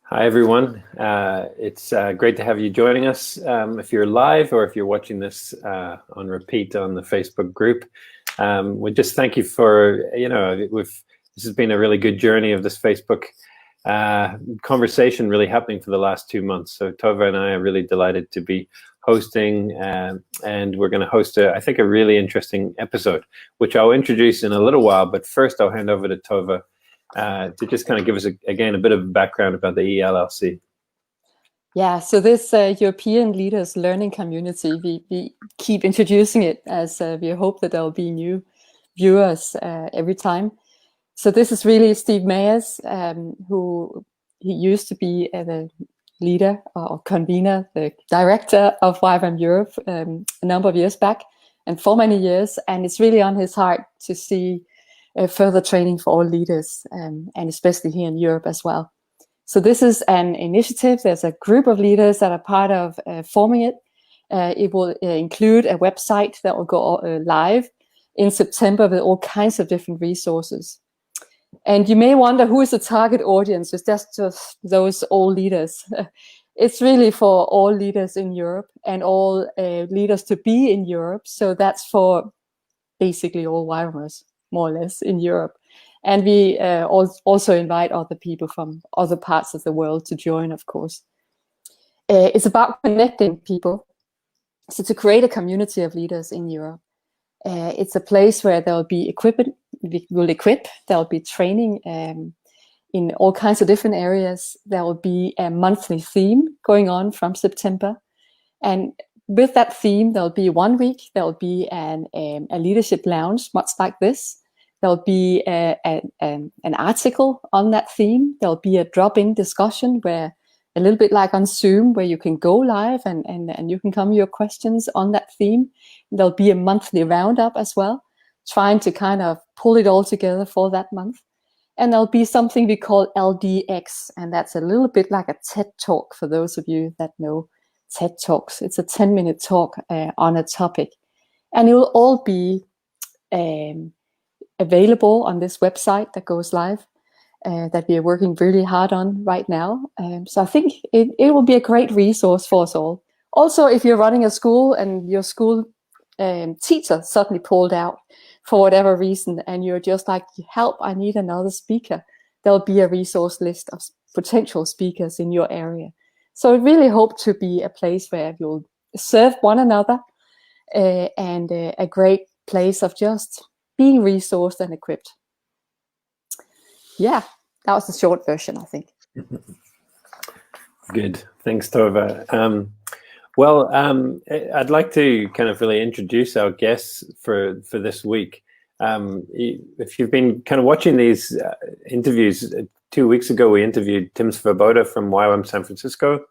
Hi, everyone. It's great to have you joining us. If you're live or if you're watching this on repeat on the Facebook group, we just thank you for, this has been a really good journey of this Facebook conversation really happening for the last 2 months. So Tova and I are really delighted to be hosting, and we're going to host, I think, a really interesting episode, which I'll introduce in a little while. But first, I'll hand over to Tova to just kind of give us, again, a bit of background about the ELLC. Yeah, so this European Leaders Learning Community, we keep introducing it as we hope that there will be new viewers every time. So this is really Steve Mayers, who he used to be the leader or convener, the director of YWAM Europe a number of years back and for many years. And it's really on his heart to see further training for all leaders, and especially here in Europe as well. So this is an initiative. There's a group of leaders that are part of forming it. It will include a website that will go live in September with all kinds of different resources. And you may wonder, who is the target audience? Is that just those all leaders? It's really for all leaders in Europe and all leaders to be in Europe. So that's for basically all YWAMers, more or less, in Europe. And we also invite other people from other parts of the world to join, of course. It's about connecting people. So to create a community of leaders in Europe. It's a place where there will be equipment. We will equip. There will be training in all kinds of different areas. There will be a monthly theme going on from September. And with that theme, there'll be 1 week. There'll be a leadership lounge, much like this. There'll be an article on that theme. There'll be a drop-in discussion where, a little bit like on Zoom, where you can go live and you can come with your questions on that theme. There'll be a monthly roundup as well, trying to kind of pull it all together for that month. And there'll be something we call LDX, and that's a little bit like a TED Talk for those of you that know TED Talks. It's a 10-minute talk on a topic. And it will all be available on this website that goes live, that we are working really hard on right now. So I think it will be a great resource for us all. Also, if you're running a school and your school teacher suddenly pulled out for whatever reason, and you're just like, help, I need another speaker, there'll be a resource list of potential speakers in your area. So I really hope to be a place where you'll serve one another, and a great place of just being resourced and equipped. Yeah, that was the short version, I think. Good. Thanks, Tova. I'd like to kind of really introduce our guests for this week. If you've been kind of watching these interviews, 2 weeks ago we interviewed Tim Svoboda from YWAM San Francisco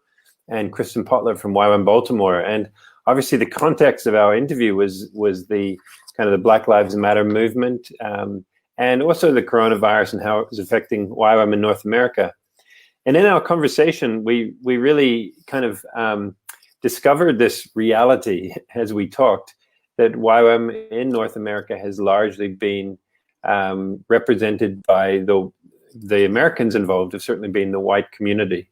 and Kristen Potler from YWAM Baltimore. And obviously the context of our interview was the kind of the Black Lives Matter movement, and also the coronavirus and how it was affecting YWAM in North America. And in our conversation, we really kind of discovered this reality as we talked, that YWAM in North America has largely been represented by the Americans involved, have certainly been the white community.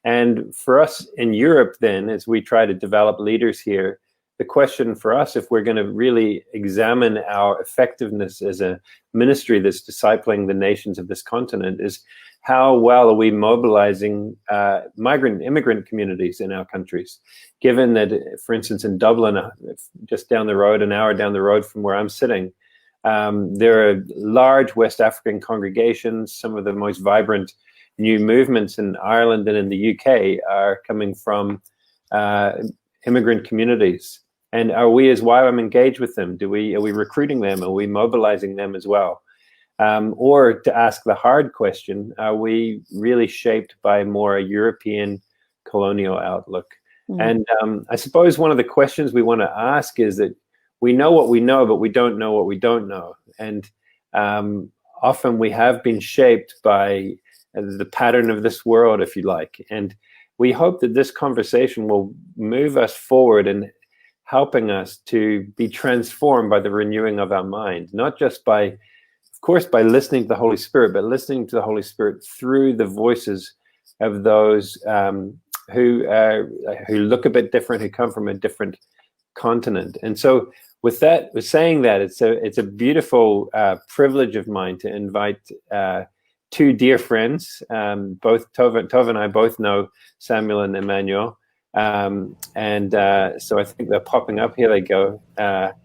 And for us in Europe then, as we try to develop leaders here, the question for us, if we're going to really examine our effectiveness as a ministry that's discipling the nations of this continent, is how well are we mobilizing immigrant communities in our countries? Given that, for instance, in Dublin, just down the road, an hour down the road from where I'm sitting, there are large West African congregations. Some of the most vibrant new movements in Ireland and in the UK are coming from immigrant communities. And are we as YWAM engaged with them? Are we recruiting them? Are we mobilizing them as well? Or to ask the hard question, are we really shaped by more a European colonial outlook? And I suppose one of the questions we want to ask is that we know what we know, but we don't know what we don't know. And often we have been shaped by the pattern of this world, if you like. And we hope that this conversation will move us forward in helping us to be transformed by the renewing of our mind, not just by, of course, by listening to the Holy Spirit, but listening to the Holy Spirit through the voices of those who look a bit different, who come from a different continent. And so with saying that, it's a beautiful privilege of mine to invite two dear friends. Both Tove and I both know Samuel and Emmanuel. So I think they're popping up. Here they go. I've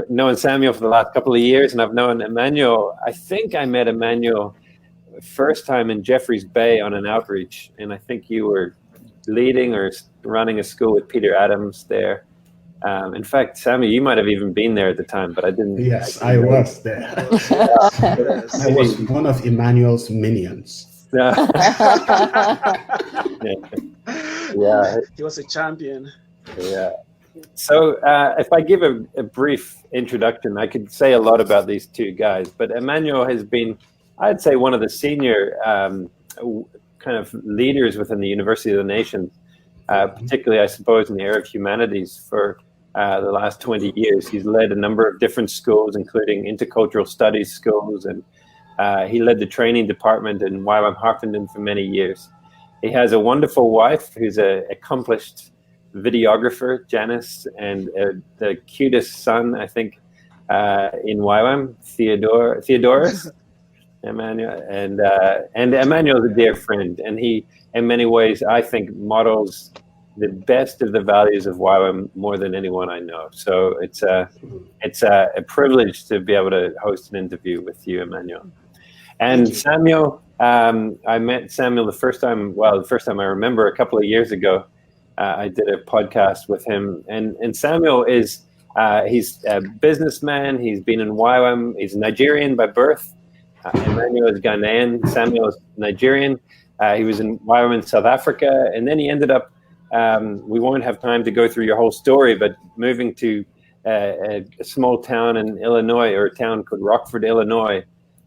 known Samuel for the last couple of years, and I've known Emmanuel. I think I met Emmanuel first time in Jeffreys Bay on an outreach, and I think you were leading or running a school with Peter Adams there. In fact, Samuel, you might have even been there at the time, but I didn't. Yes, I was there. I was one of Emmanuel's minions. Yeah. He was a champion. Yeah. So if I give a brief introduction, I could say a lot about these two guys, but Emmanuel has been, I'd say, one of the senior kind of leaders within the University of the Nations, particularly, I suppose, in the area of humanities for the last 20 years. He's led a number of different schools, including intercultural studies schools, and he led the training department in YWAM Harpenden for many years. He has a wonderful wife who's an accomplished videographer, Janice, and the cutest son, I think, in YWAM, Theodorus, Emmanuel, and Emmanuel is a dear friend, and he, in many ways, I think, models the best of the values of YWAM more than anyone I know. So it's a privilege to be able to host an interview with you, Emmanuel. And Samuel, I met Samuel the first time I remember a couple of years ago. I did a podcast with him, and Samuel is he's a businessman. He's been in YWAM. He's Nigerian by birth. Emmanuel is Ghanaian. Samuel is Nigerian. He was in YWAM in South Africa, and then he ended up. We won't have time to go through your whole story, but moving to a small town in Illinois, or a town called Rockford, Illinois,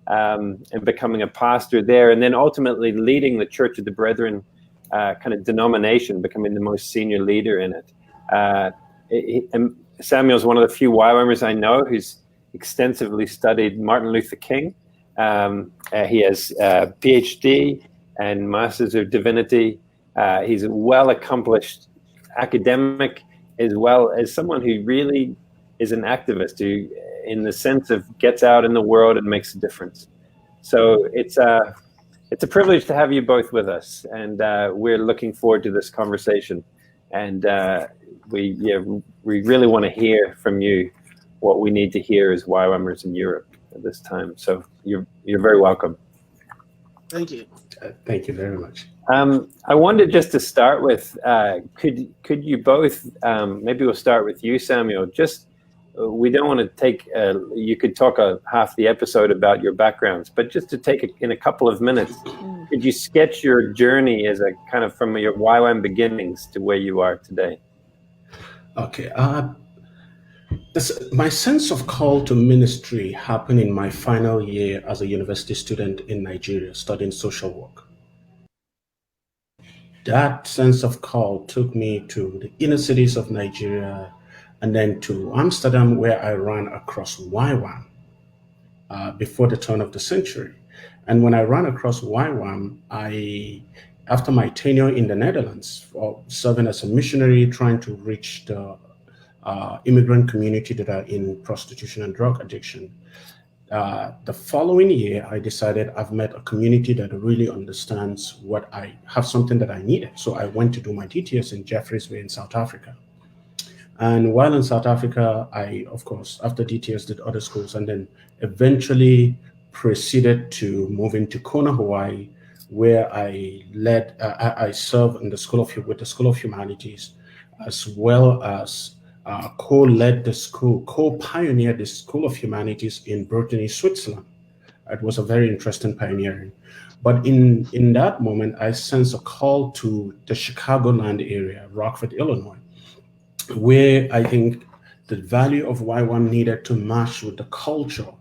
and becoming a pastor there, and then ultimately leading the Church of the Brethren kind of denomination, becoming the most senior leader in it. Samuel's one of the few YWAMers I know who's extensively studied Martin Luther King. He has a PhD and Masters of Divinity. He's a well-accomplished academic, as well as someone who really is an activist, who, in the sense of, gets out in the world and makes a difference. So it's a privilege to have you both with us, and we're looking forward to this conversation. And we really want to hear from you what we need to hear as YWAMers in Europe at this time. So you're very welcome. Thank you. Thank you very much. I wanted just to start with, could you both, maybe we'll start with you, Samuel. Just, we don't want to take, you could talk half the episode about your backgrounds, but just to take in a couple of minutes, could you sketch your journey as a kind of from your YWAM beginnings to where you are today? Okay. My sense of call to ministry happened in my final year as a university student in Nigeria, studying social work. That sense of call took me to the inner cities of Nigeria and then to Amsterdam, where I ran across YWAM before the turn of the century. And when I ran across YWAM, after my tenure in the Netherlands, serving as a missionary, trying to reach the immigrant community that are in prostitution and drug addiction, the following year, I decided I've met a community that really understands what I have, something that I needed. So I went to do my DTS in Jeffreys Bay in South Africa. And while in South Africa, I, of course, after DTS, did other schools, and then eventually proceeded to move into Kona, Hawaii, where I served in the with the School of Humanities, as well as co-led the school, co-pioneered the School of Humanities in Brittany, Switzerland. It was a very interesting pioneering. But in that moment, I sensed a call to the Chicagoland area, Rockford, Illinois, where I think the value of YWAM needed to match with the culture.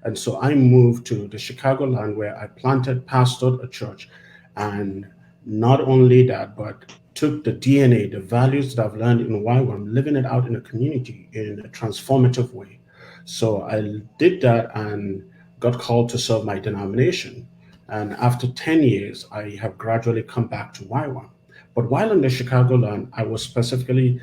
And so I moved to the Chicagoland, where I pastored a church. And not only that, but took the DNA, the values that I've learned in YWAM, living it out in a community in a transformative way. So I did that and got called to serve my denomination. And after 10 years, I have gradually come back to YWAM. But while in the Chicagoland, I was specifically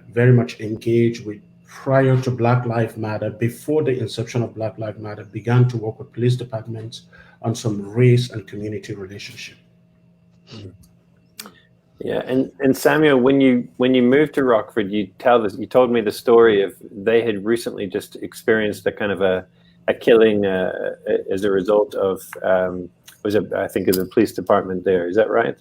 very much engaged with prior to Black Lives Matter, before the inception of Black Lives Matter, began to work with police departments on some race and community relationship. Yeah, and Samuel, when you moved to Rockford, you told me the story of they had recently just experienced a kind of a killing as a result of I think of the police department there. Is that right?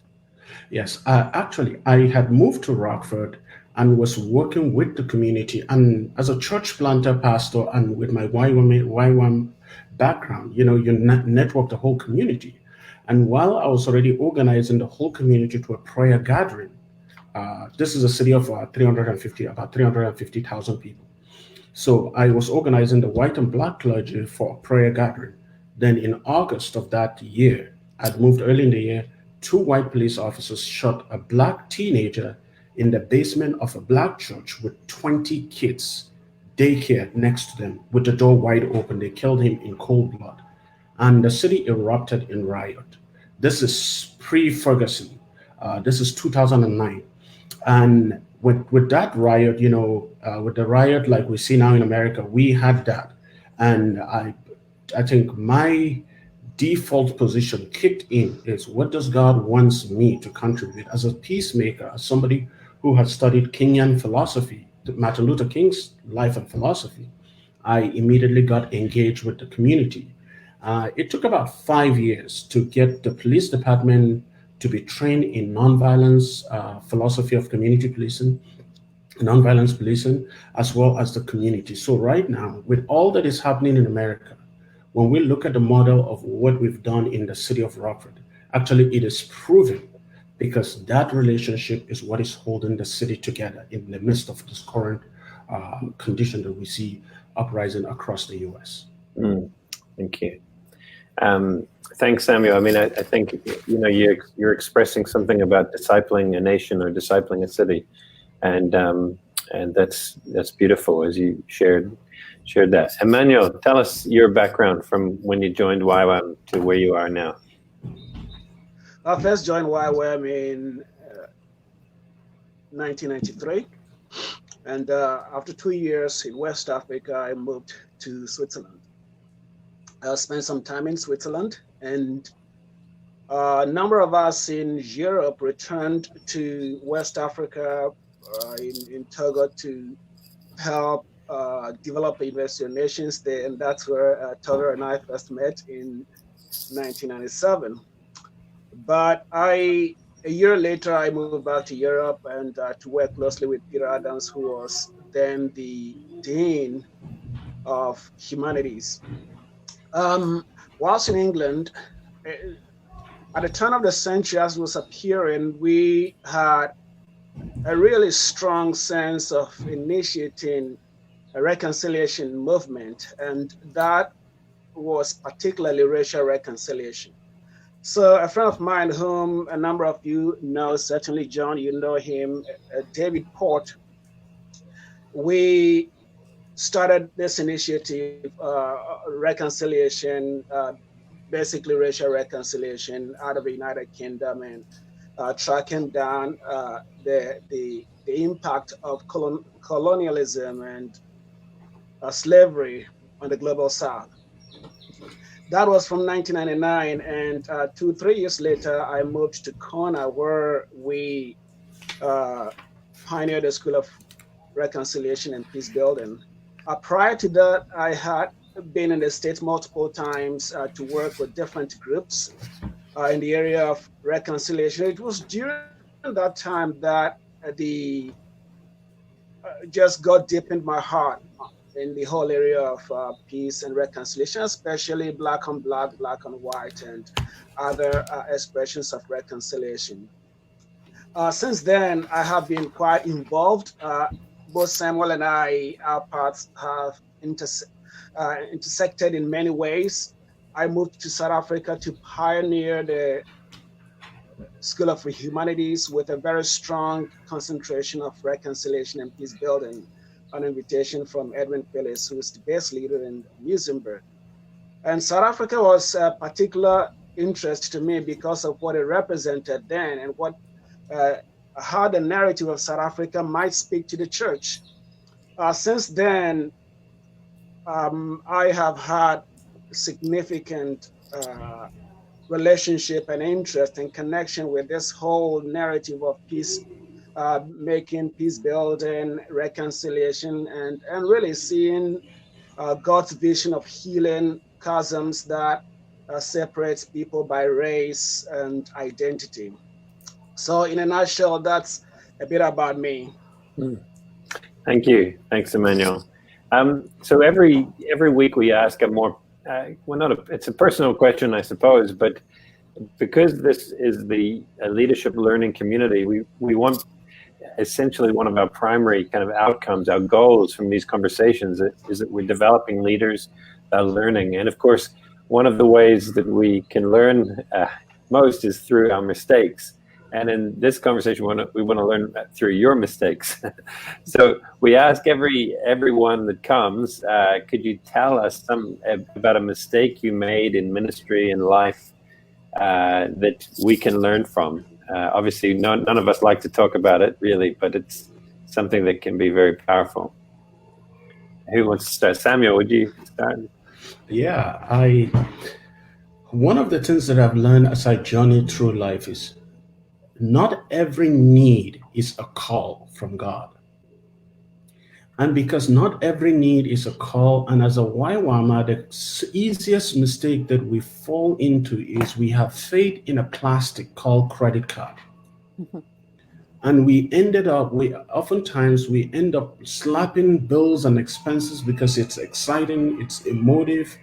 Yes, actually, I had moved to Rockford and was working with the community, and as a church planter pastor, and with my YWAM background, you network the whole community. And while I was already organizing the whole community to a prayer gathering, this is a city of about 350,000 people. So I was organizing the white and black clergy for a prayer gathering. Then in August of that year, I'd moved early in the year, 2 white police officers shot a black teenager in the basement of a black church with 20 kids, daycare next to them, with the door wide open. They killed him in cold blood. And the city erupted in riot. This is pre-Ferguson. This is 2009. And with that riot, with the riot like we see now in America, we had that. And I think my default position kicked in is, what does God wants me to contribute as a peacemaker, as somebody who has studied Kenyan philosophy, Martin Luther King's life and philosophy. I immediately got engaged with the community. It took about 5 years to get the police department to be trained in nonviolence, philosophy of community policing, nonviolence policing, as well as the community. So right now, with all that is happening in America, when we look at the model of what we've done in the city of Rockford, actually it is proven, because that relationship is what is holding the city together in the midst of this current condition that we see uprising across the U.S. Thank you. Thanks, Samuel. I mean, I think you're expressing something about discipling a nation or discipling a city, and that's beautiful as you shared that. Emmanuel, tell us your background from when you joined YWAM to where you are now. I first joined YWAM in 1993, and after 2 years in West Africa, I moved to Switzerland. I spent some time in Switzerland, and a number of us in Europe returned to West Africa, in Togo, to help develop investor nations there, and that's where Togo and I first met in 1997. But a year later, I moved back to Europe and to work closely with Peter Adams, who was then the Dean of Humanities. Whilst in England, at the turn of the century, as was appearing, we had a really strong sense of initiating a reconciliation movement, and that was particularly racial reconciliation. So a friend of mine, whom a number of you know, certainly John, you know him, David Port, we started this initiative, reconciliation, basically racial reconciliation out of the United Kingdom, and tracking down the impact of colonialism and slavery on the global South. That was from 1999, and 2-3 years later, I moved to Kona, where we pioneered the School of Reconciliation and Peace Building. Prior to that, I had been in the States multiple times to work with different groups in the area of reconciliation. It was during that time that just God deepened my heart in the whole area of peace and reconciliation, especially Black on Black, Black on White, and other expressions of reconciliation. Since then, I have been quite involved. Both Samuel and I, our paths have intersected in many ways. I moved to South Africa to pioneer the School of Humanities with a very strong concentration of reconciliation and peace building, an invitation from Edwin Phillips, who is the base leader in Muizenberg. And South Africa was particularly interest to me because of what it represented then and what how the narrative of South Africa might speak to the church. Since then, I have had significant relationship and interest and connection with this whole narrative of peace making, peace building, reconciliation, and really seeing God's vision of healing chasms that separates people by race and identity. So in a nutshell, that's a bit about me. Thank you. Thanks, Emmanuel. So every week we ask a more, it's a personal question, I suppose, but because this is the leadership learning community, we want essentially one of our primary kind of outcomes, our goals from these conversations is that we're developing leaders that are learning. And of course, one of the ways that we can learn most is through our mistakes. And in this conversation, we want to learn through your mistakes. So we ask everyone that comes, could you tell us about a mistake you made in ministry and life that we can learn from? Obviously, none of us like to talk about it, really, but it's something that can be very powerful. Who wants to start? Samuel, would you start? Yeah, one of the things that I've learned as I journey through life is not every need is a call from God. And because not every need is a call, and as a YWAMer, the easiest mistake that we fall into is we have faith in a plastic called credit card. And oftentimes we end up slapping bills and expenses because it's exciting, it's emotive,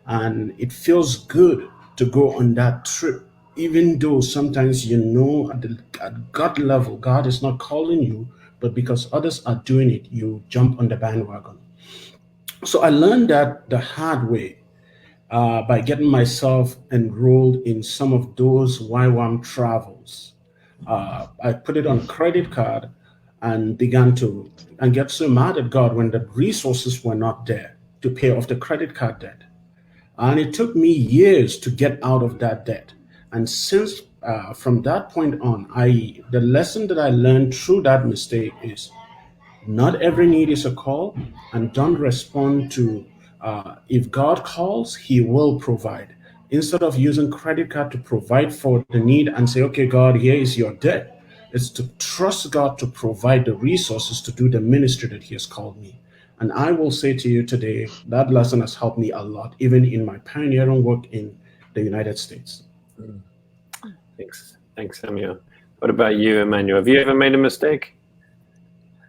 and it feels good to go on that trip. Even though sometimes at gut level, God is not calling you, but because others are doing it, you jump on the bandwagon. So I learned that the hard way by getting myself enrolled in some of those YWAM travels. I put it on credit card and began to get so mad at God when the resources were not there to pay off the credit card debt. And it took me years to get out of that debt. And since from that point on, the lesson that I learned through that mistake is not every need is a call, and don't respond to if God calls, He will provide. Instead of using credit card to provide for the need and say, okay, God, here is your debt. It's to trust God to provide the resources to do the ministry that He has called me. And I will say to you today, that lesson has helped me a lot, even in my pioneering work in the United States. Thanks, Samuel. What about you, Emmanuel? Have you ever made a mistake?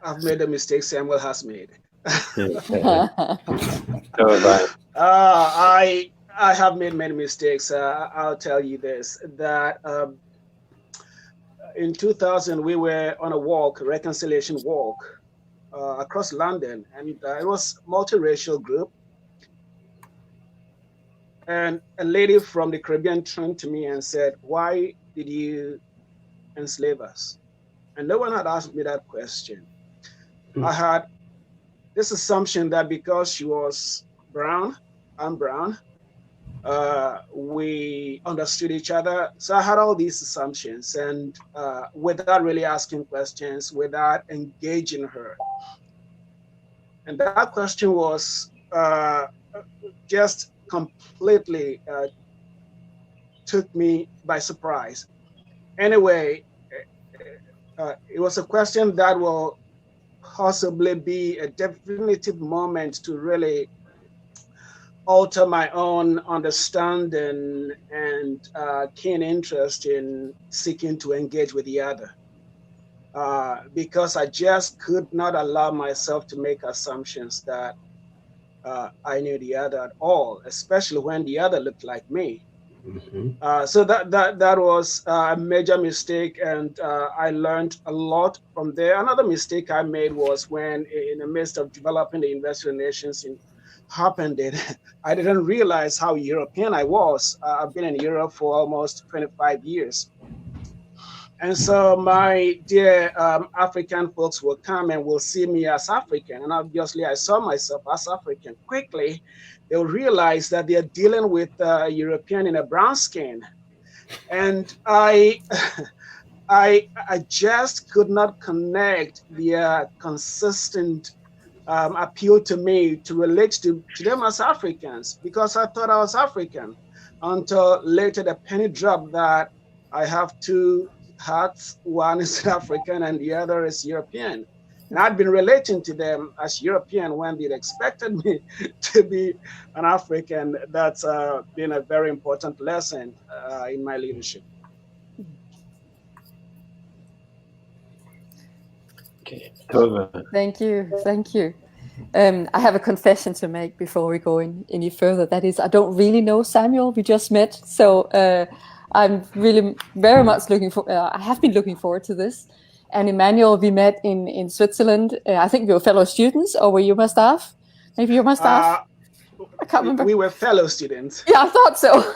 I've made a mistake Samuel has made. So have I have made many mistakes. I'll tell you this, that in 2000, we were on a reconciliation walk across London, and it was a multiracial group. And a lady from the Caribbean turned to me and said, "Why did you enslave us?" And no one had asked me that question. I had this assumption that because she was brown, I'm brown, we understood each other. So I had all these assumptions, and without really asking questions, without engaging her. And that question was just completely took me by surprise. Anyway, it was a question that will possibly be a definitive moment to really alter my own understanding and keen interest in seeking to engage with the other. Because I just could not allow myself to make assumptions that I knew the other at all, especially when the other looked like me. So that was a major mistake, and I learned a lot from there. Another mistake I made was when, in the midst of developing the Investor Nations I didn't realize how European I was. I've been in Europe for almost 25 years. And so my dear African folks will come and will see me as African. And obviously I saw myself as African. Quickly, they'll realize that they're dealing with a European in a brown skin. And I I just could not connect their consistent appeal to me to relate to them as Africans, because I thought I was African, until later the penny dropped that I have two hearts, one is African and the other is European. And I'd been relating to them as European when they'd expected me to be an African. That's been a very important lesson in my leadership. Okay, Tova. Thank you. Thank you. I have a confession to make before we go any further. That is, I don't really know Samuel. We just met. So I'm really very much I have been looking forward to this. And Emmanuel, we met in Switzerland. I think we were fellow students, or were you my staff? Maybe you're my staff? I can't remember. We were fellow students. Yeah, I thought so.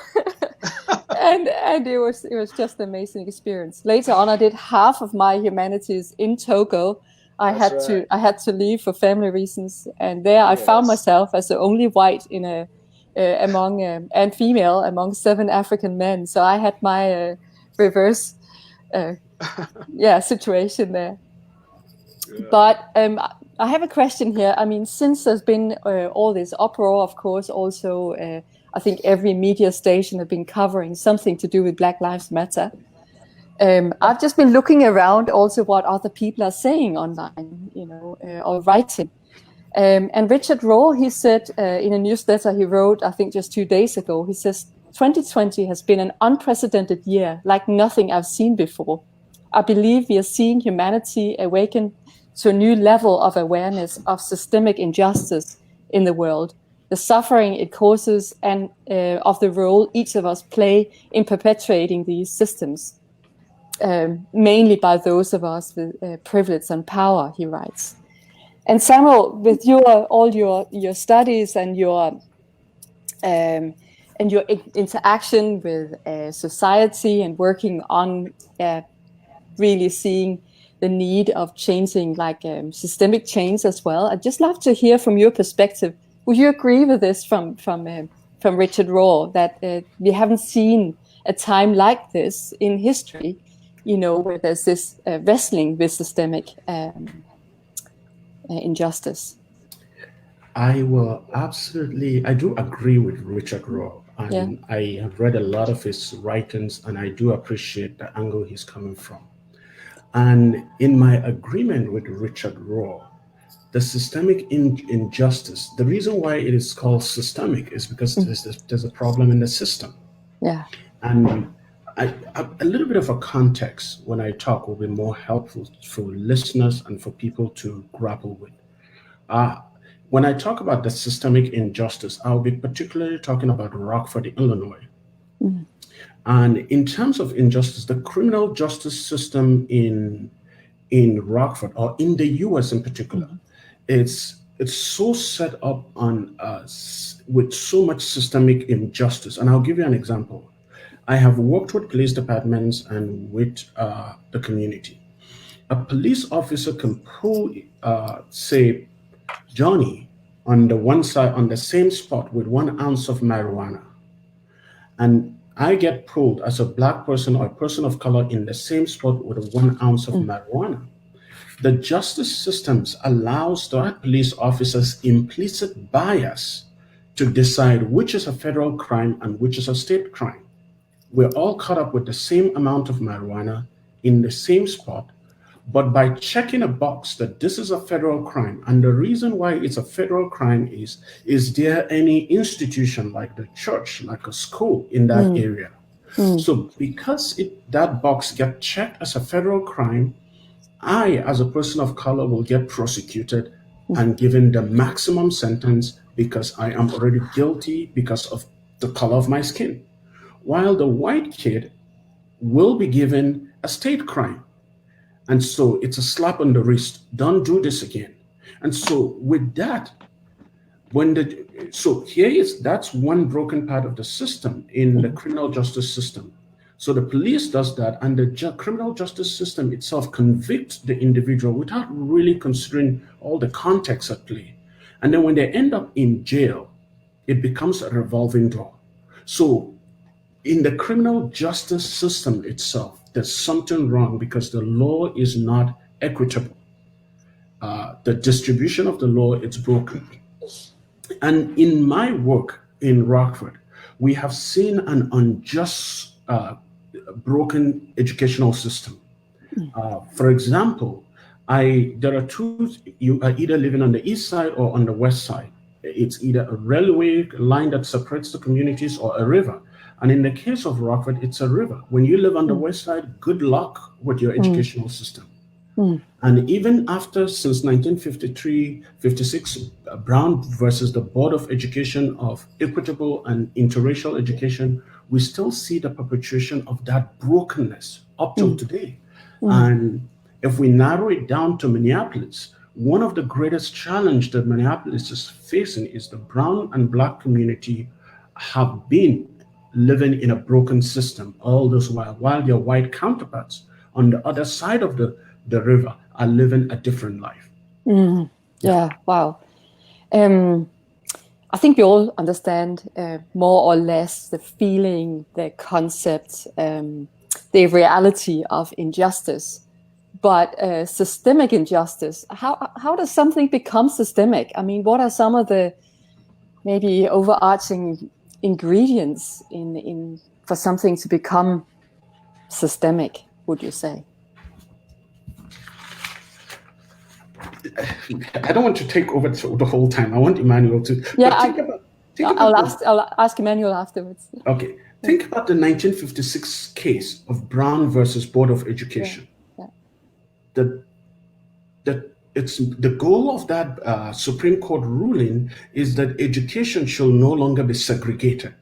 and it was just an amazing experience. Later on, I did half of my humanities in Togo. I had to leave for family reasons, and there I found myself as the only white in and female among 7 African men. So I had my reverse situation there. Yeah. But I have a question here. I mean, since there's been all this uproar, of course, also I think every media station have been covering something to do with Black Lives Matter. I've just been looking around also what other people are saying online, or writing. And Richard Rohr, he said in a newsletter he wrote, I think just 2 days ago, he says, 2020 has been an unprecedented year, like nothing I've seen before. I believe we are seeing humanity awaken to a new level of awareness of systemic injustice in the world, the suffering it causes, and of the role each of us play in perpetuating these systems. Mainly by those of us with privilege and power, he writes. And Samuel, with all your studies and your interaction with society and working on really seeing the need of changing, like systemic change as well, I'd just love to hear from your perspective. Would you agree with this from Richard Rohr, that we haven't seen a time like this in history? Where there's this wrestling with systemic injustice. I do agree with Richard Rohr. And I have read a lot of his writings, and I do appreciate the angle he's coming from. And in my agreement with Richard Rohr, the systemic injustice, the reason why it is called systemic is because there's a problem in the system. Yeah. And a little bit of a context when I talk will be more helpful for listeners and for people to grapple with. When I talk about the systemic injustice, I'll be particularly talking about Rockford, Illinois. Mm-hmm. And in terms of injustice, the criminal justice system in Rockford, or in the U.S. in particular, it's so set up on with so much systemic injustice. And I'll give you an example. I have worked with police departments and with the community. A police officer can pull, say, Johnny on the one side, on the same spot with 1 ounce of marijuana. And I get pulled as a Black person or a person of color in the same spot with 1 ounce of marijuana. The justice systems allows the police officers implicit bias to decide which is a federal crime and which is a state crime. We're all caught up with the same amount of marijuana in the same spot, but by checking a box that this is a federal crime, and the reason why it's a federal crime is there any institution like the church, like a school in that area? So because that box gets checked as a federal crime, I, as a person of color, will get prosecuted and given the maximum sentence because I am already guilty because of the color of my skin. While the white kid will be given a state crime. And so it's a slap on the wrist. Don't do this again. And so with that, that's one broken part of the system in the criminal justice system. So the police does that, and the criminal justice system itself convicts the individual without really considering all the context at play. And then when they end up in jail, it becomes a revolving door. So in the criminal justice system itself, there's something wrong because the law is not equitable. The distribution of the law is broken. And in my work in Rockford, we have seen an unjust, broken educational system. For example, there are two, you are either living on the east side or on the west side. It's either a railway line that separates the communities or a river. And in the case of Rockford, it's a river. When you live on the west side, good luck with your educational system. And even after, since 1953, 56, Brown versus the Board of Education of Equitable and Interracial Education, we still see the perpetuation of that brokenness up till today. And if we narrow it down to Minneapolis, one of the greatest challenges that Minneapolis is facing is the brown and black community have been living in a broken system all this while their white counterparts on the other side of the river are living a different life. Yeah, wow. I think we all understand more or less the feeling, the concept, the reality of injustice. But systemic injustice, how does something become systemic? I mean, what are some of the maybe overarching ingredients in for something to become systemic, would you say? I don't want to take over the whole time. I want Emmanuel to. Yeah, I'll ask Emmanuel afterwards. Okay, think about the 1956 case of Brown versus Board of Education. The goal of that Supreme Court ruling is that education shall no longer be segregated.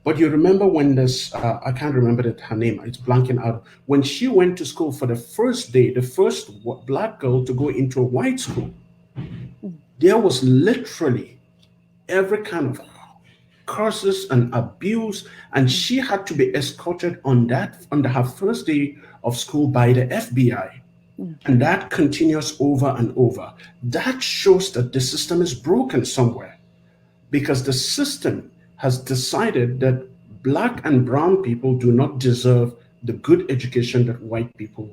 But you remember when this, I can't remember her name, it's blanking out. When she went to school for the first day, the first black girl to go into a white school, there was literally every kind of curses and abuse, and she had to be escorted on her first day of school by the FBI. And that continues over and over. That shows that the system is broken somewhere, because the system has decided that black and brown people do not deserve the good education that white people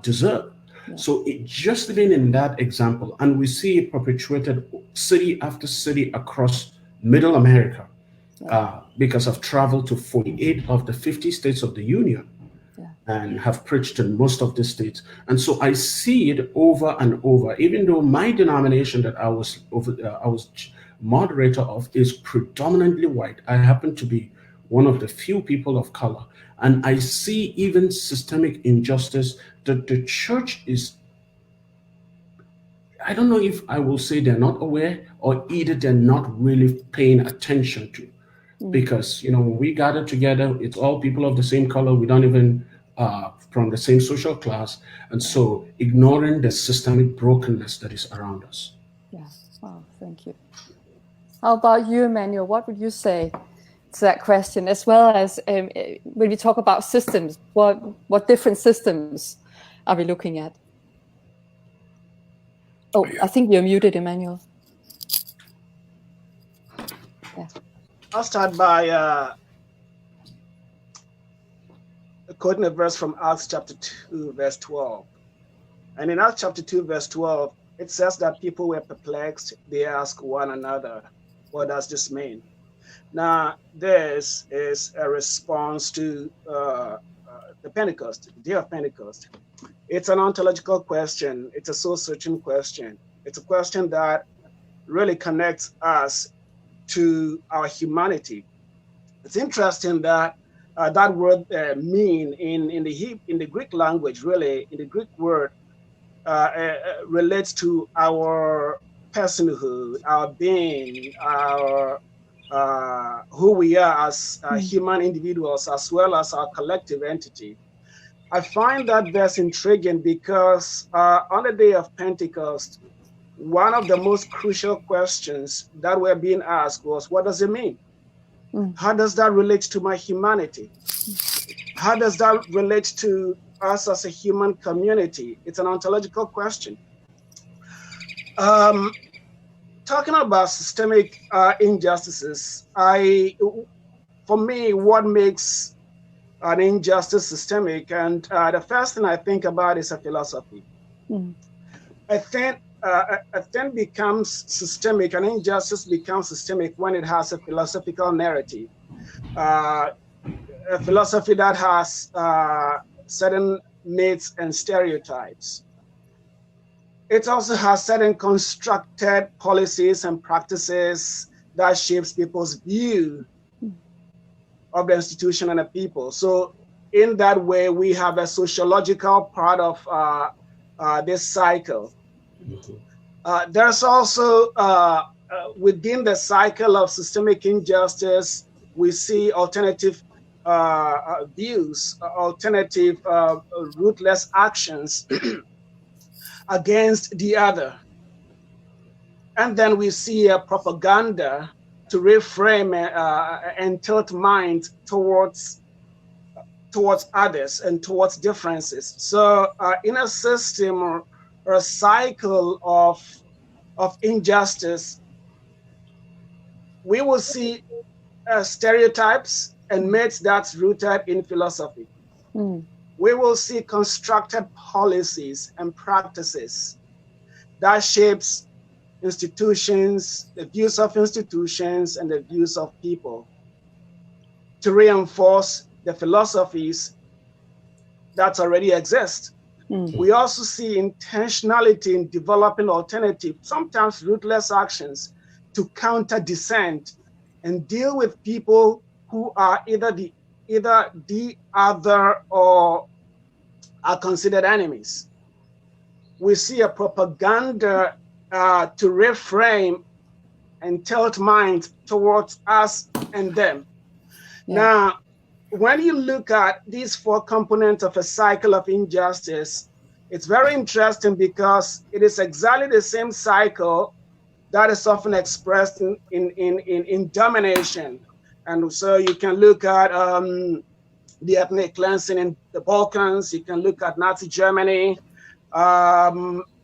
deserve. So just living in that example, and we see it perpetuated city after city across Middle America, because I've traveled to 48 of the 50 states of the Union. And have preached in most of the states. And so I see it over and over, even though my denomination that I was moderator of is predominantly white. I happen to be one of the few people of color. And I see even systemic injustice that the church is, I don't know if I will say they're not aware, or either they're not really paying attention to. Because, when we gather together, it's all people of the same color. We don't even from the same social class, and so ignoring the systemic brokenness that is around us. Yeah, wow, thank you. How about you, Emmanuel? What would you say to that question, as well as when we talk about systems, what different systems are we looking at? Oh, I think you're muted, Emmanuel. Yeah. I'll start by quoting a verse from Acts chapter 2, verse 12. And in Acts chapter 2, verse 12, it says that people were perplexed. They asked one another, what does this mean? Now, this is a response to the Pentecost, the day of Pentecost. It's an ontological question. It's a soul-searching question. It's a question that really connects us to our humanity. It's interesting that that word mean in the Greek language, really, in the Greek word, relates to our personhood, our being, our who we are as human individuals, as well as our collective entity. I find that verse intriguing because on the day of Pentecost, one of the most crucial questions that were being asked was, what does it mean? How does that relate to my humanity? How does that relate to us as a human community? It's an ontological question. Talking about systemic injustices, for me, what makes an injustice systemic, and the first thing I think about is a philosophy. I think a thing becomes systemic, an injustice becomes systemic when it has a philosophical narrative, a philosophy that has certain myths and stereotypes. It also has certain constructed policies and practices that shapes people's view of the institution and the people. So in that way, we have a sociological part of this cycle. There's also, within the cycle of systemic injustice, we see alternative views, alternative ruthless actions against the other. And then we see a propaganda to reframe and tilt minds towards others and towards differences. So in a system or a cycle of injustice, we will see stereotypes and myths that's rooted in philosophy. We will see constructed policies and practices that shapes institutions, the views of institutions and the views of people to reinforce the philosophies that already exist. We also see intentionality in developing alternative, sometimes ruthless actions to counter dissent and deal with people who are either the other or are considered enemies. We see a propaganda to reframe and tilt minds towards us and them. Now, when you look at these four components of a cycle of injustice, it's very interesting because it is exactly the same cycle that is often expressed in domination. And so you can look at the ethnic cleansing in the Balkans, you can look at Nazi Germany.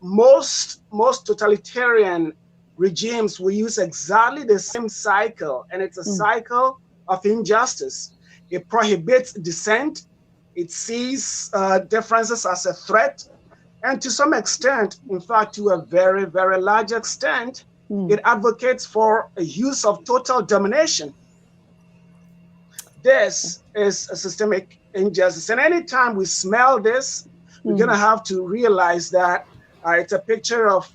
Most totalitarian regimes will use exactly the same cycle, and it's a cycle of injustice. It prohibits dissent. It sees differences as a threat. And to some extent, in fact, to a very, very large extent, it advocates for a use of total domination. This is a systemic injustice. And anytime we smell this, we're going to have to realize that it's a picture of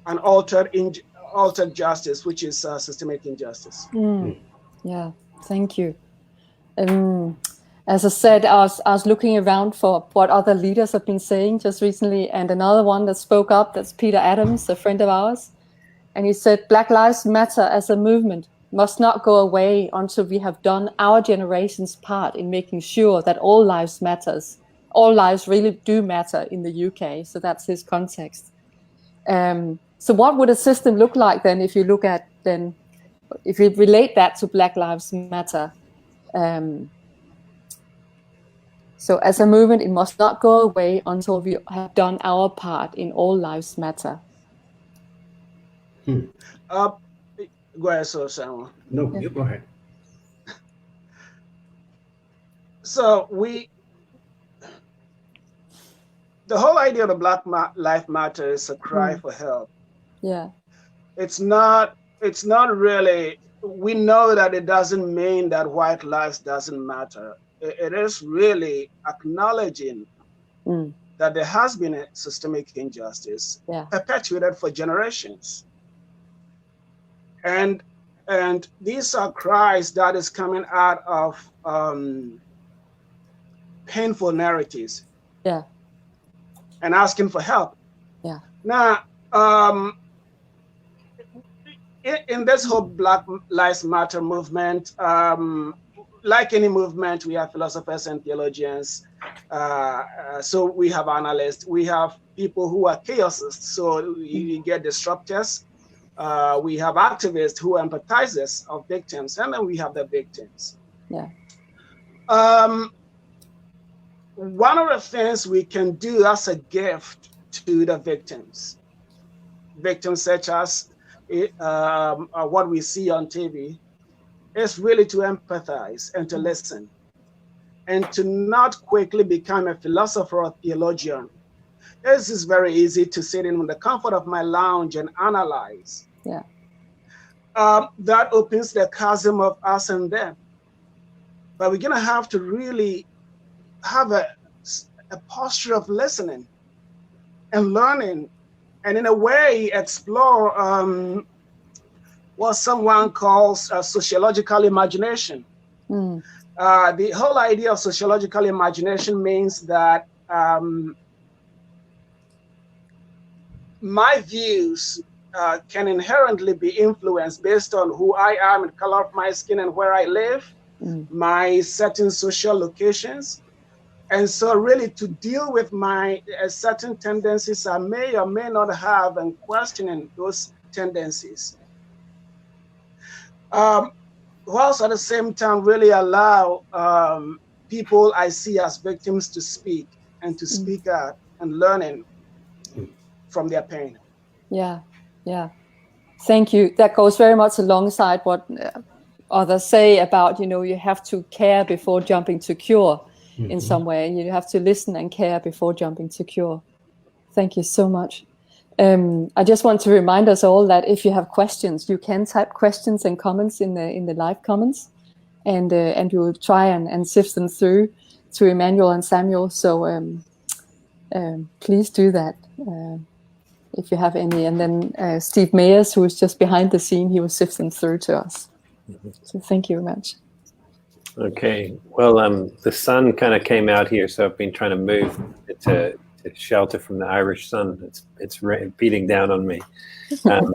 an altered justice, which is systemic injustice. Yeah, thank you. As I said, I was looking around for what other leaders have been saying just recently, and another one that spoke up, that's Peter Adams, a friend of ours, and he said, Black Lives Matter as a movement must not go away until we have done our generation's part in making sure that all lives matters. All lives really do matter in the UK, so that's his context. So what would a system look like then if you look at if you relate that to Black Lives Matter? So as a movement, it must not go away until we have done our part in all lives matter. Go ahead, Samuel. No, you go ahead. So the whole idea of the Black Lives Matter is a cry for help. Yeah. It's not really, we know that it doesn't mean that white lives doesn't matter. It is really acknowledging that there has been a systemic injustice perpetuated for generations. And these are cries that is coming out of painful narratives. Yeah. And asking for help. Yeah. Now, in this whole Black Lives Matter movement, like any movement, we have philosophers and theologians. So we have analysts. We have people who are chaosists. So you get disruptors. We have activists who are empathizers of victims, and then we have the victims. Yeah. One of the things we can do as a gift to the victims such as what we see on TV is really to empathize and to listen, and to not quickly become a philosopher or theologian. This is very easy to sit in the comfort of my lounge and analyze. Yeah. That opens the chasm of us and them. But we're going to have to really have a posture of listening and learning, and in a way explore what someone calls sociological imagination. The whole idea of sociological imagination means that my views can inherently be influenced based on who I am, the color of my skin, and where I live, my certain social locations. And so really to deal with my certain tendencies I may or may not have, and questioning those tendencies. Whilst at the same time really allow people I see as victims to speak, and to speak out, and learning from their pain. Yeah, yeah. Thank you. That goes very much alongside what others say about, you have to care before jumping to cure in some way. You have to listen and care before jumping to cure. Thank you so much. I just want to remind us all that if you have questions, you can type questions and comments in the live comments, and we will try and sift them through to Emmanuel and Samuel. So please do that if you have any. And then Steve Mayers, who is just behind the scene, he will sift them through to us. So thank you very much. Okay. Well, the sun kind of came out here, so I've been trying to move it to shelter from the Irish sun. It's beating down on me. A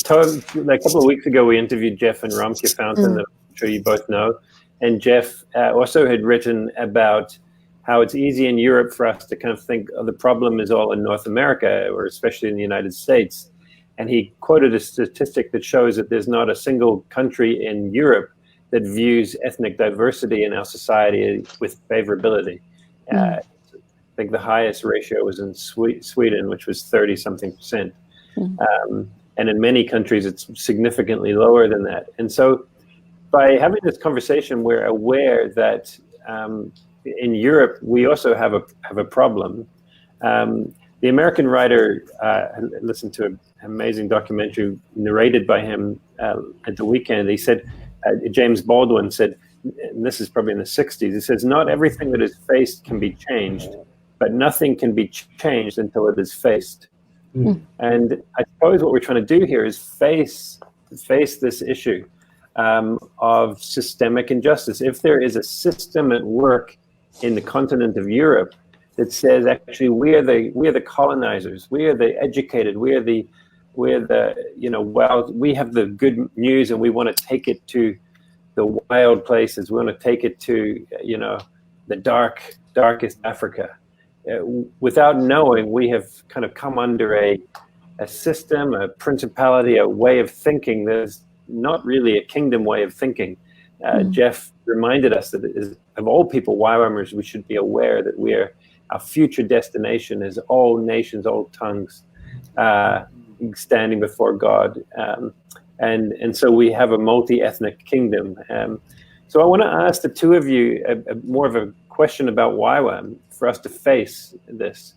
couple of weeks ago, we interviewed Jeff and Ramke Fountain, that I'm sure you both know. And Jeff also had written about how it's easy in Europe for us to kind of think, oh, the problem is all in North America, or especially in the United States. And he quoted a statistic that shows that there's not a single country in Europe that views ethnic diversity in our society with favorability. I think the highest ratio was in Sweden, which was 30-something%. And in many countries, it's significantly lower than that. And so by having this conversation, we're aware that in Europe, we also have a problem. The American writer, I listened to an amazing documentary narrated by him at the weekend. He said, James Baldwin said, and this is probably in the 60s, he says, not everything that is faced can be changed, but nothing can be changed until it is faced. And I suppose what we're trying to do here is face this issue of systemic injustice. If there is a system at work in the continent of Europe that says, actually, we are the colonizers, we are the educated, we have the good news, and we want to take it to the wild places. We want to take it to, the darkest Africa. Without knowing, we have kind of come under a system, a principality, a way of thinking that is not really a kingdom way of thinking. Jeff reminded us that of all people, YWAMers, we should be aware that our future destination is all nations, all tongues, standing before God, and so we have a multi-ethnic kingdom. So I want to ask the two of you more of a question about YWAM for us to face this.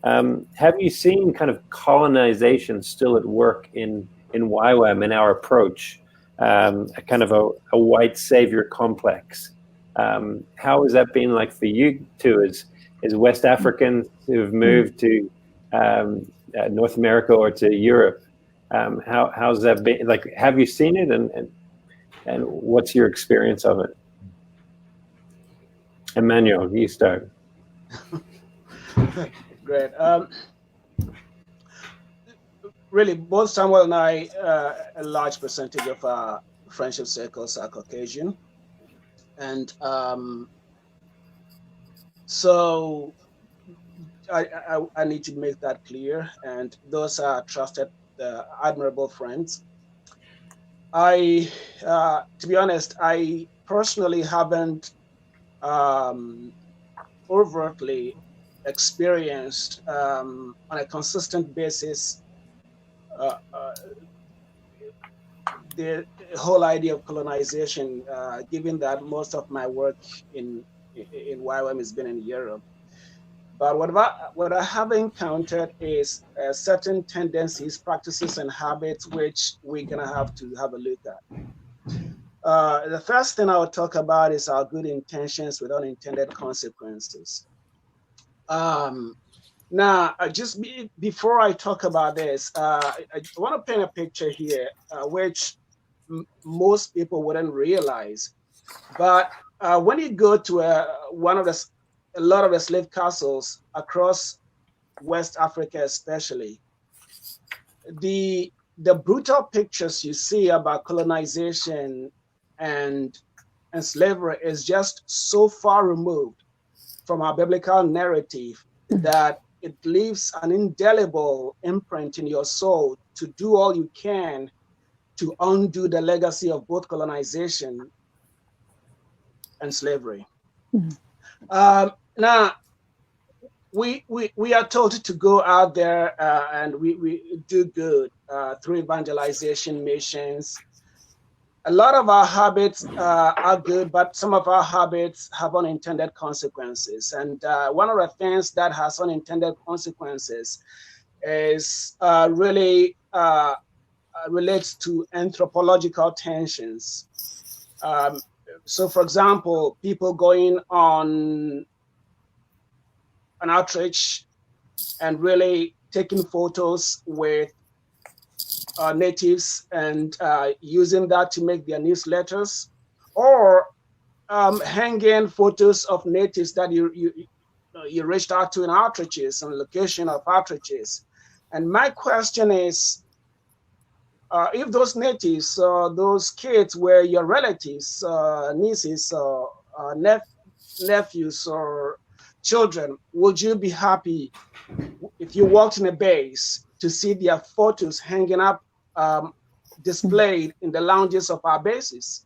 Have you seen kind of colonization still at work in YWAM, in our approach, a kind of a white savior complex? How has that been like for you two as West Africans who have moved to North America or to Europe? How's that been? Like, have you seen it, and what's your experience of it? Emmanuel, you start. Great. Really, both Samuel and I, a large percentage of our friendship circles are Caucasian, and so I need to make that clear. And those are trusted, admirable friends. To be honest, I personally haven't overtly experienced on a consistent basis the whole idea of colonization, given that most of my work in YWAM has been in Europe. But what I have encountered is certain tendencies, practices, and habits which we're going to have a look at. The first thing I will talk about is our good intentions with unintended consequences. Now, before I talk about this, I want to paint a picture here, which most people wouldn't realize. But when you go to a lot of the slave castles across West Africa, especially, the brutal pictures you see about colonization and slavery is just so far removed from our biblical narrative that it leaves an indelible imprint in your soul to do all you can to undo the legacy of both colonization and slavery. Now, we are told to go out there and we do good through evangelization missions. A lot of our habits are good, but some of our habits have unintended consequences. And one of the things that has unintended consequences is really relates to anthropological tensions. So, for example, people going on an outreach and really taking photos with natives and using that to make their newsletters, or hanging photos of natives that you reached out to in outreaches and location of outreaches. And my question is, if those natives, those kids were your relatives, nieces, or nephews, or children, would you be happy if you walked in a base to see their photos hanging up, displayed in the lounges of our bases?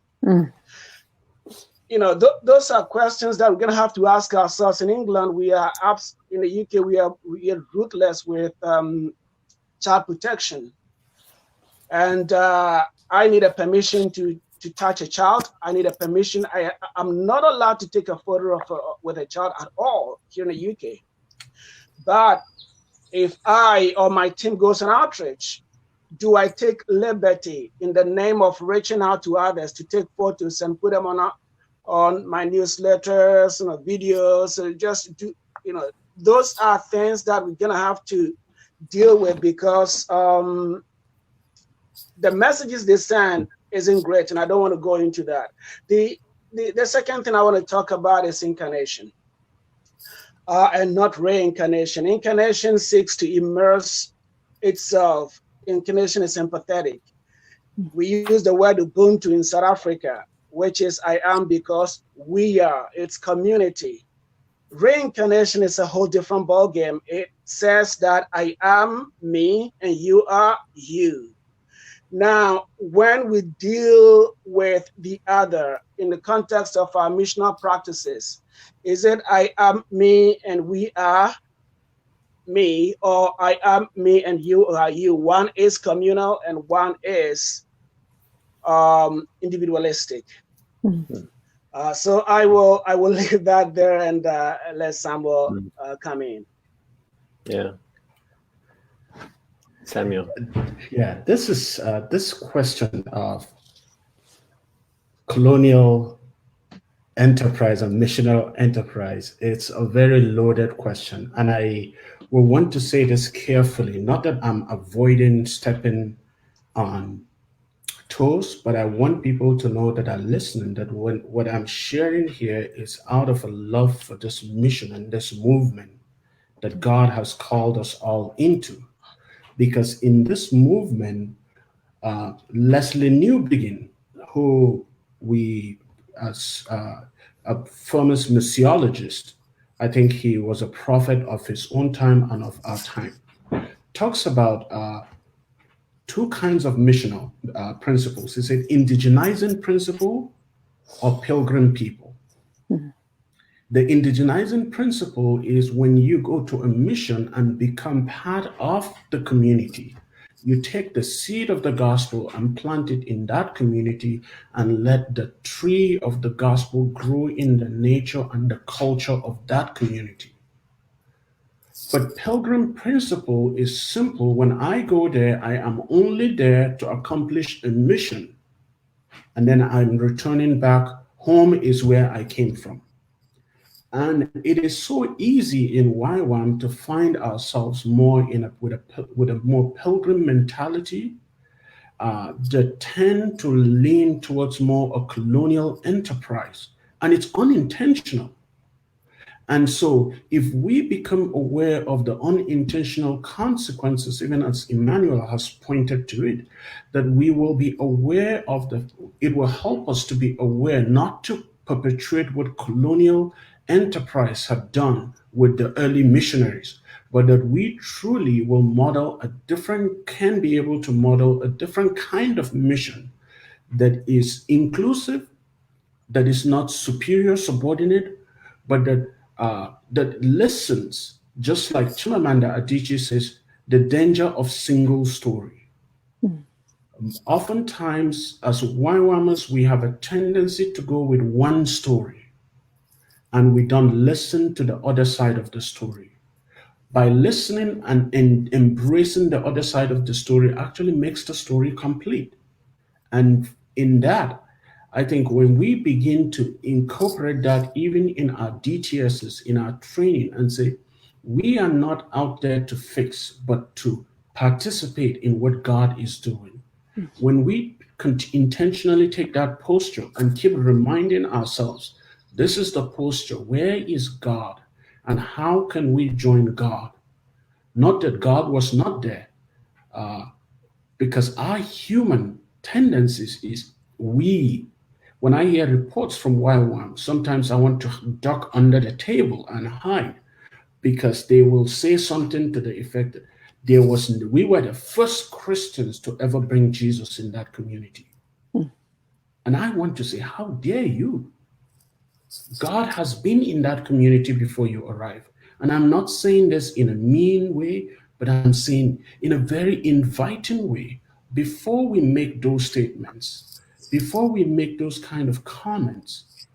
You know, those are questions that we're going to have to ask ourselves. In England, in the UK, we are ruthless with child protection. And I need a permission to touch a child. I need a permission. I'm not allowed to take a photo with a child at all here in the UK. But if I or my team goes on outreach, do I take liberty in the name of reaching out to others to take photos and put them on my newsletters, videos, or just do, those are things that we're gonna have to deal with, because the messages they send isn't great, and I don't want to go into that. The second thing I want to talk about is incarnation, and not reincarnation. Incarnation seeks to immerse itself. Incarnation is empathetic. We use the word Ubuntu in South Africa, which is I am because we are. It's community. Reincarnation is a whole different ballgame. It says that I am me and you are you. Now, when we deal with the other in the context of our missional practices, is it I am me and we are me, or I am me and you are you? One is communal and one is individualistic. So I will leave that there and let Samuel come in. Yeah. Samuel. Yeah, this is this question of colonial enterprise and missional enterprise. It's a very loaded question, and I will want to say this carefully. Not that I'm avoiding stepping on toes, but I want people to know that are listening that what I'm sharing here is out of a love for this mission and this movement that God has called us all into. Because in this movement, Leslie Newbegin, who we, as a famous missiologist, I think he was a prophet of his own time and of our time, talks about two kinds of missional principles. He said indigenizing principle or pilgrim people. The indigenizing principle is when you go to a mission and become part of the community. You take the seed of the gospel and plant it in that community and let the tree of the gospel grow in the nature and the culture of that community. But pilgrim principle is simple. When I go there, I am only there to accomplish a mission. And then I'm returning back. Home is where I came from. And it is so easy in YWAM to find ourselves more with a more pilgrim mentality that tend to lean towards more a colonial enterprise. And it's unintentional. And so if we become aware of the unintentional consequences, even as Emmanuel has pointed to it, that we will be aware of it will help us to be aware not to perpetuate what colonial enterprise have done with the early missionaries, but that we truly will can be able to model a different kind of mission that is inclusive, that is not superior, subordinate, but that listens, just like Chimamanda Adichie says, the danger of single story. Oftentimes, as YWAMers, we have a tendency to go with one story, and we don't listen to the other side of the story. By listening and embracing the other side of the story actually makes the story complete. And in that, I think when we begin to incorporate that even in our DTSs, in our training, and say, we are not out there to fix, but to participate in what God is doing. When we intentionally take that posture and keep reminding ourselves, this is the posture, where is God? And how can we join God? Not that God was not there, because our human tendencies is when I hear reports from YWAM, sometimes I want to duck under the table and hide, because they will say something to the effect that we were the first Christians to ever bring Jesus in that community. And I want to say, how dare you? God has been in that community before you arrive. And I'm not saying this in a mean way, but I'm saying in a very inviting way. Before we make those statements, before we make those kind of comments,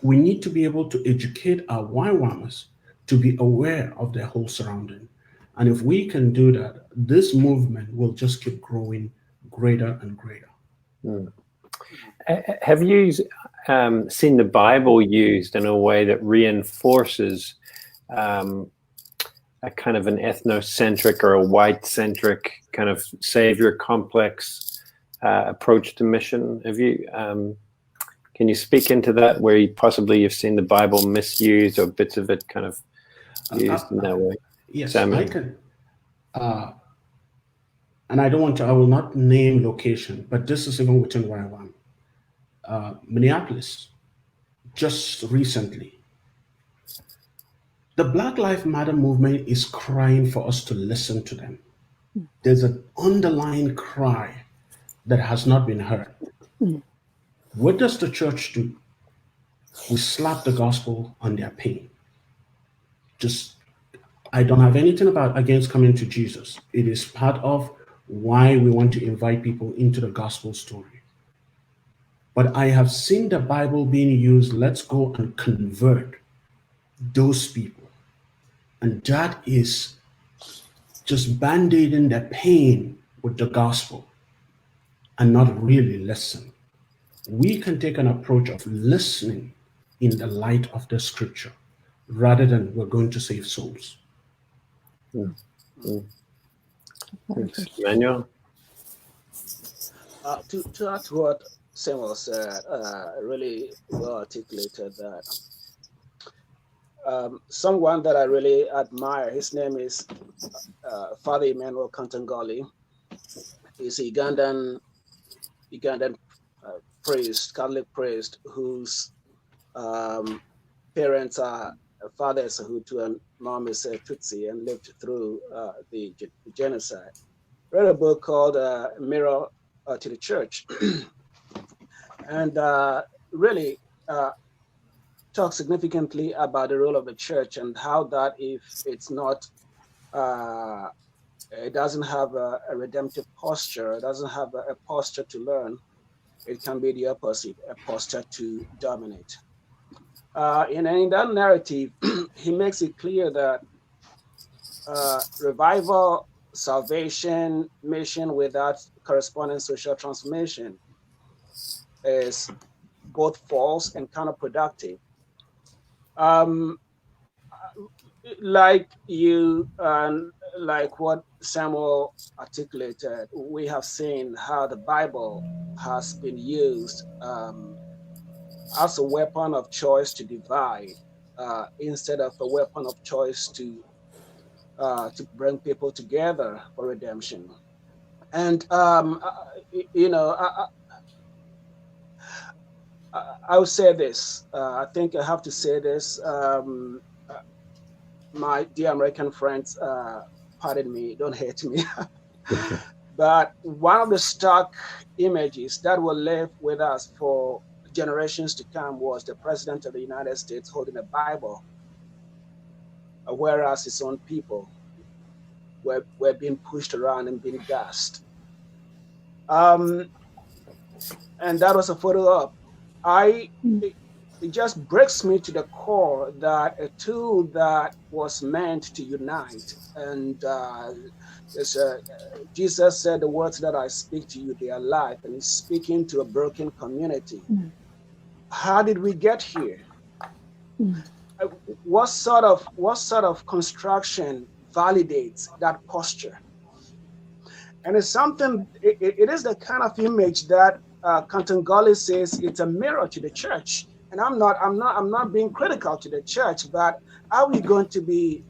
we need to be able to educate our YWAMers to be aware of their whole surrounding. And if we can do that, this movement will just keep growing greater and greater. Have you seen the Bible used in a way that reinforces a kind of an ethnocentric or a white-centric kind of savior complex approach to mission? Have you? Can you speak into that, where you've seen the Bible misused or bits of it kind of used in that way? Yes, I can. And I will not name location, but this is even within where I am. Minneapolis, just recently. The Black Lives Matter movement is crying for us to listen to them. There's an underlying cry that has not been heard. What does the church do? We slap the gospel on their pain. I don't have anything against coming to Jesus. It is part of why we want to invite people into the gospel story. But I have seen the Bible being used, let's go and convert those people. And that is just band-aiding the pain with the gospel and not really listen. We can take an approach of listening in the light of the scripture rather than we're going to save souls. Emmanuel? To add to what Samuel said, really well articulated that. Someone that I really admire, his name is Father Emmanuel Kantangali. He's a Ugandan priest, Catholic priest, whose parents are, father is a Hutu and mom is a Tutsi, and lived through the genocide. Read a book called Mirror to the Church. And really, talk significantly about the role of the church and how that, if it's not, it doesn't have a redemptive posture, it doesn't have a posture to learn, it can be the opposite, a posture to dominate. In that narrative, he makes it clear that revival, salvation, mission without corresponding social transformation is both false and counterproductive. Like what Samuel articulated, we have seen how the Bible has been used as a weapon of choice to divide, instead of a weapon of choice to bring people together for redemption. And I would say this. I think I have to say this. My dear American friends, pardon me, don't hate me. But one of the stock images that will live with us for generations to come was the President of the United States holding a Bible, whereas his own people were being pushed around and being gassed. And that was a photo op. It just breaks me to the core that a tool that was meant to unite, and Jesus said, the words that I speak to you, they are life, and he's speaking to a broken community. How did we get here? What sort of construction validates that posture? And it's something, it is the kind of image that Kantangoli says it's a mirror to the church. And I'm not being critical to the church, but are we going to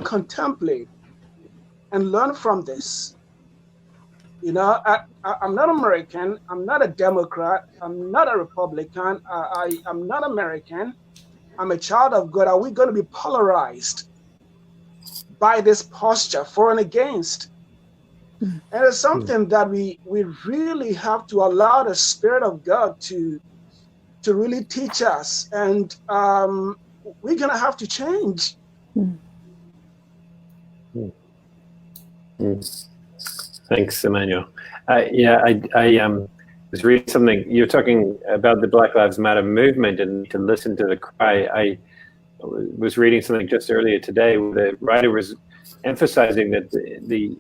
contemplate and learn from this? You know, I'm not American, I'm not a Democrat, I'm not a Republican, I'm not American, I'm a child of God. Are we going to be polarized by this posture, for and against? And it's something that we really have to allow the Spirit of God to really teach us, and we're gonna have to change. Thanks, Emmanuel. I was reading something. You're talking about the Black Lives Matter movement and to listen to the cry. I was reading something just earlier today where the writer was emphasizing that the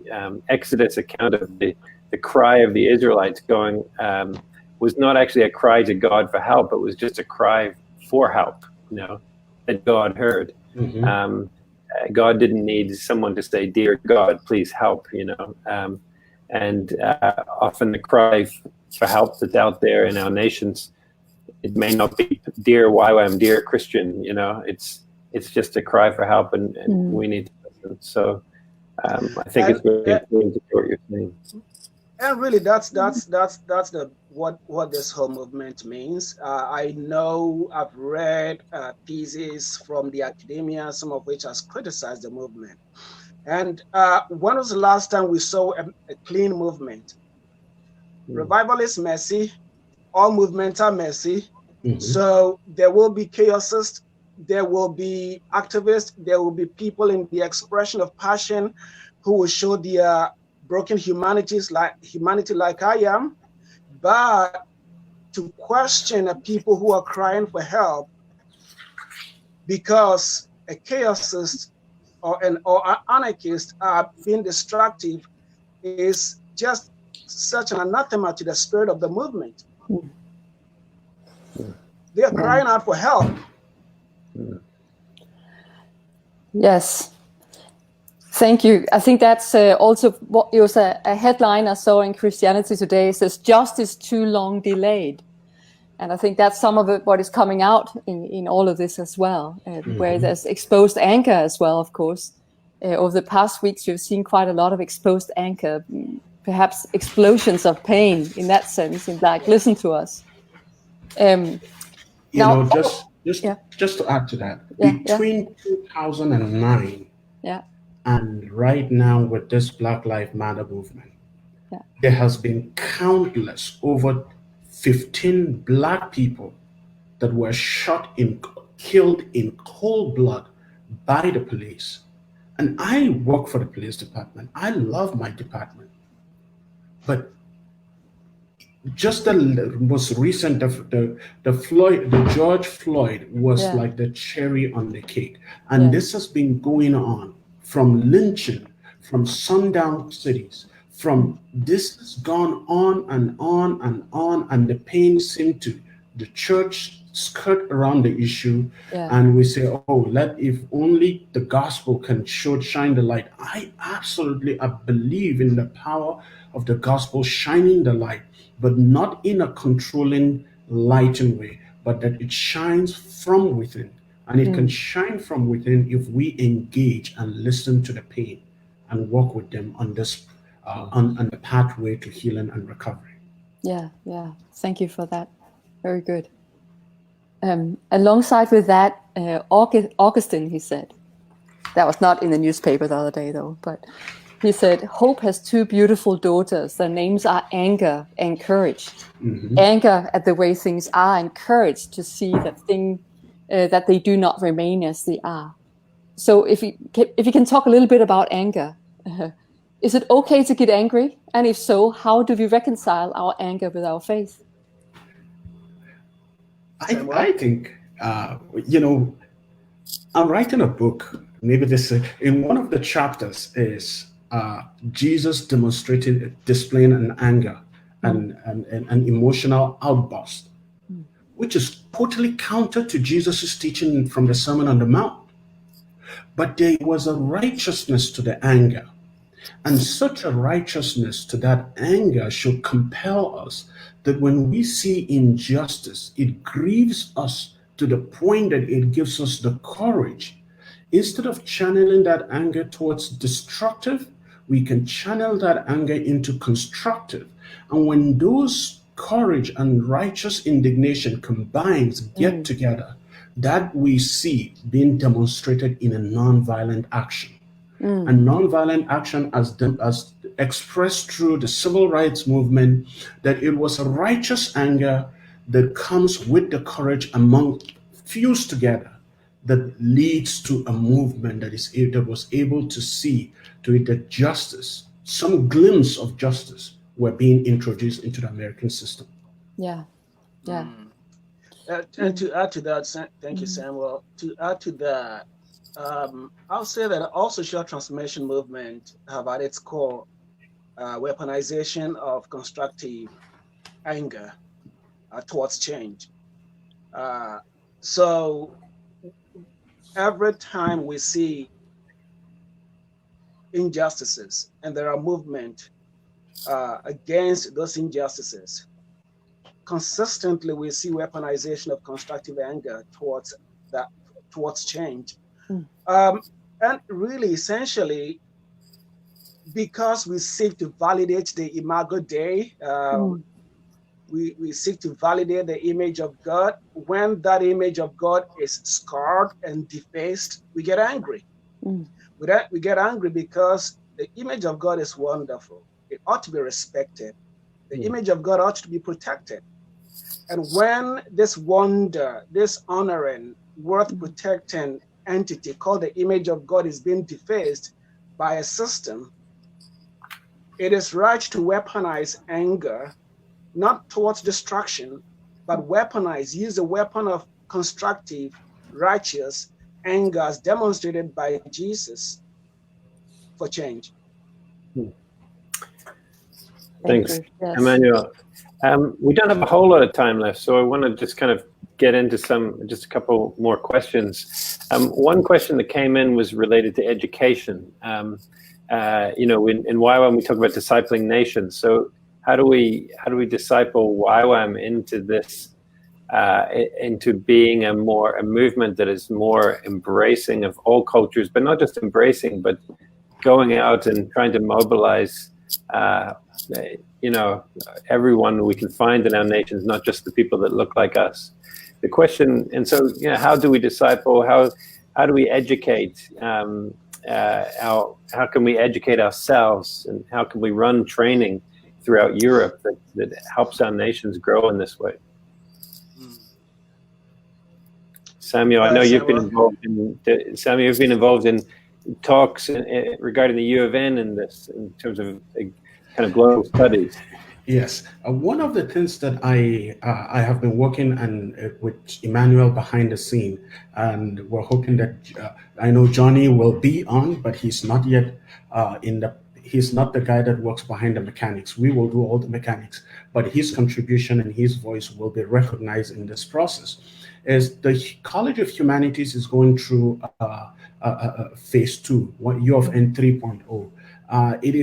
Exodus account of the cry of the Israelites going was not actually a cry to God for help. It was just a cry for help, that God heard. God didn't need someone to say, "Dear God, please help," and often the cry for help that's out there in our nations, it may not be "Dear YWAM, dear Christian," it's just a cry for help, and we need to listen. So I think it's really important to hear what you're saying. And really, that's what this whole movement means. I know I've read pieces from the academia, some of which has criticized the movement. And when was the last time we saw a clean movement? Revival is messy. All movements are messy. So there will be chaosists. There will be activists. There will be people in the expression of passion who will show their broken humanity like I am. But to question people who are crying for help because a chaosist or an anarchist are being destructive is just such an anathema to the spirit of the movement. They are crying out for help. Yes. Thank you. I think that's also what it was a headline I saw in Christianity Today. It says, "Justice too long delayed." And I think that's some of it, what is coming out in all of this as well, where there's exposed anger as well, of course. Over the past weeks, you've seen quite a lot of exposed anger, perhaps explosions of pain in that sense, in like, listen to us. Just to add to that, between 2009 and right now with this Black Lives Matter movement, there has been countless, over 15 Black people that were killed in cold blood by the police. And I work for the police department. I love my department. But just the most recent, the George Floyd was like the cherry on the cake. And this has been going on from lynching, from sundown cities, this has gone on and on and on, and the pain seemed to, the church skirt around the issue, and we say, oh, if only the gospel can shine the light. I believe in the power of the gospel shining the light, but not in a controlling, lighting way, but that it shines from within. And it can shine from within if we engage and listen to the pain and work with them on this, on the pathway to healing and recovery. Yeah. Thank you for that. Very good. Alongside with that, Augustine, he said, that was not in the newspaper the other day though, but he said, hope has two beautiful daughters. Their names are anger and courage. Anger at the way things are, and courage to see that they do not remain as they are. So if you can talk a little bit about anger, is it okay to get angry? And if so, how do we reconcile our anger with our faith? I think, I'm writing a book. Maybe in one of the chapters is Jesus displaying an anger and an emotional outburst, which is totally counter to Jesus' teaching from the Sermon on the Mount. But there was a righteousness to the anger. And such a righteousness to that anger should compel us that when we see injustice, it grieves us to the point that it gives us the courage. Instead of channeling that anger towards destructive, we can channel that anger into constructive. And when those courage and righteous indignation get together, that we see being demonstrated in a nonviolent action. And nonviolent action as expressed through the civil rights movement, that it was a righteous anger that comes with the courage fused together, that leads to a movement that was able to see to it that justice, some glimpse of justice, were being introduced into the American system. Yeah. And to add to that, thank you, Samuel. To add to that, I'll say that all social transformation movement have at its core weaponization of constructive anger towards change. So every time we see injustices and there are movement against those injustices, consistently we see weaponization of constructive anger towards change. And really, essentially, because we seek to validate the Imago Dei, we seek to validate the image of God. When that image of God is scarred and defaced, we get angry. We get angry because the image of God is wonderful. It ought to be respected. The image of God ought to be protected. And when this wonder, this honoring, worth protecting entity called the image of God is being defaced by a system, it is right to weaponize anger, not towards destruction, but use the weapon of constructive, righteous anger as demonstrated by Jesus for change. Thanks, Emmanuel. We don't have a whole lot of time left, so I want to just kind of get into just a couple more questions. One question that came in was related to education. In YWAM we talk about discipling nations. So how do we disciple YWAM into this, into being a movement that is more embracing of all cultures, but not just embracing, but going out and trying to mobilize everyone we can find in our nations, not just the people that look like us. The question, and so, how do we disciple? How do we educate? How can we educate ourselves, and how can we run training throughout Europe that helps our nations grow in this way? Samuel, I know you've been Samuel. involved in talks regarding the U of N in this, in terms of kind of global studies. Yes, one of the things that I have been working with Emmanuel behind the scene, and we're hoping that I know Johnny will be on, but he's not yet he's not the guy that works behind the mechanics. We will do all the mechanics, but his contribution and his voice will be recognized in this process. As the College of Humanities is going through phase 2, U of N 3.0. It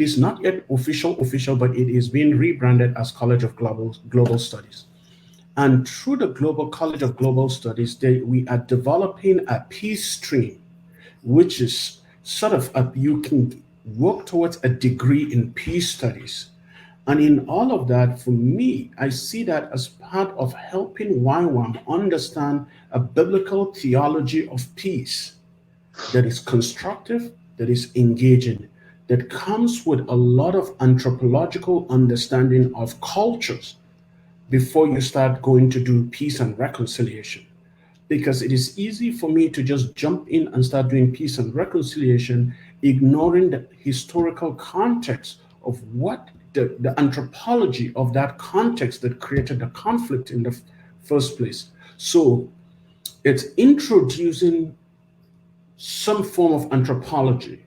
is not yet official, but it is being rebranded as College of Global Studies. And through the College of Global Studies, we are developing a peace stream, which is sort of you can work towards a degree in peace studies. And in all of that, for me, I see that as part of helping YWAM understand a biblical theology of peace that is constructive, that is engaging, that comes with a lot of anthropological understanding of cultures before you start going to do peace and reconciliation. Because it is easy for me to just jump in and start doing peace and reconciliation, ignoring the historical context of what the anthropology of that context that created the conflict in the first place. So it's introducing some form of anthropology,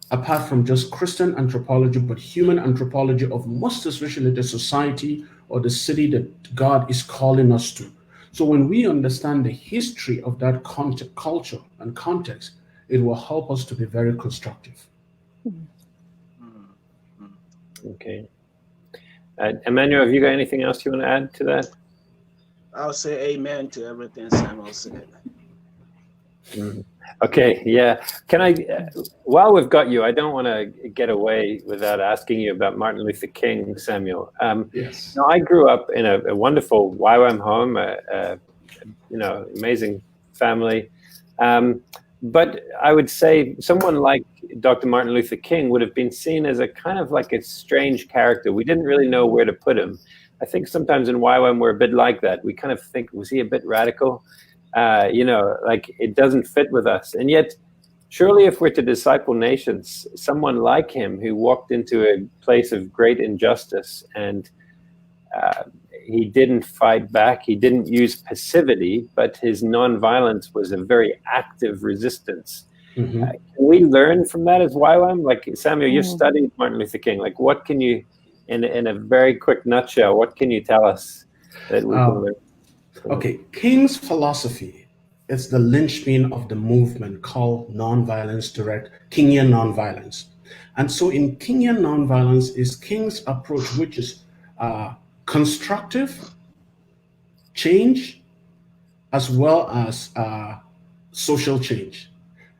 apart from just Christian anthropology, but human anthropology of most especially the society or the city that God is calling us to. So when we understand the history of that culture and context, it will help us to be very constructive. Okay. Emmanuel, have you got anything else you want to add to that? I'll say amen to everything Samuel said. Okay, yeah. Can I, while we've got you, I don't want to get away without asking you about Martin Luther King, Samuel. Yes. Now, I grew up in a wonderful YWAM home, amazing family. But I would say someone like Dr. Martin Luther King would have been seen as a kind of like a strange character. We didn't really know where to put him. I think sometimes in YWAM we're a bit like that. We kind of think, was he a bit radical? Like it doesn't fit with us. And yet, surely if we're to disciple nations, someone like him who walked into a place of great injustice and he didn't fight back, he didn't use passivity, but his nonviolence was a very active resistance. Mm-hmm. Can we learn from that as YWAM? Like, Samuel, you've studied Martin Luther King. Like, what can you, in a very quick nutshell, what can you tell us that we can learn? Okay, King's philosophy is the linchpin of the movement called nonviolence direct, Kingian nonviolence. And so in Kingian nonviolence is King's approach, which is constructive change as well as social change.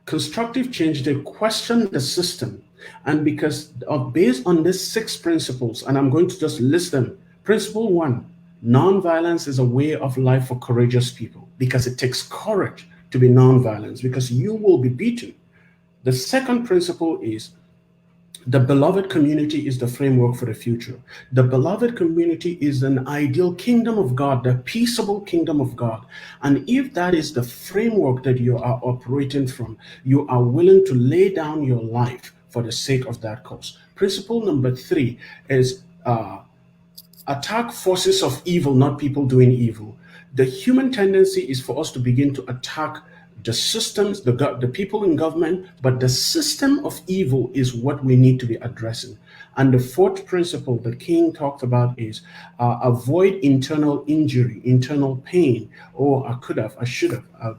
Constructive change, they question the system. And because based on these 6 principles, and I'm going to just list them. Principle 1, nonviolence is a way of life for courageous people because it takes courage to be nonviolent because you will be beaten. The second principle is the beloved community is the framework for the future. The beloved community is an ideal kingdom of God, the peaceable kingdom of God. And if that is the framework that you are operating from, you are willing to lay down your life for the sake of that cause. Principle number 3 is attack forces of evil, not people doing evil. The human tendency is for us to begin to attack the systems, the people in government, but the system of evil is what we need to be addressing. And the 4th principle that King talked about is avoid internal injury, internal pain. Oh, I could have, I should have.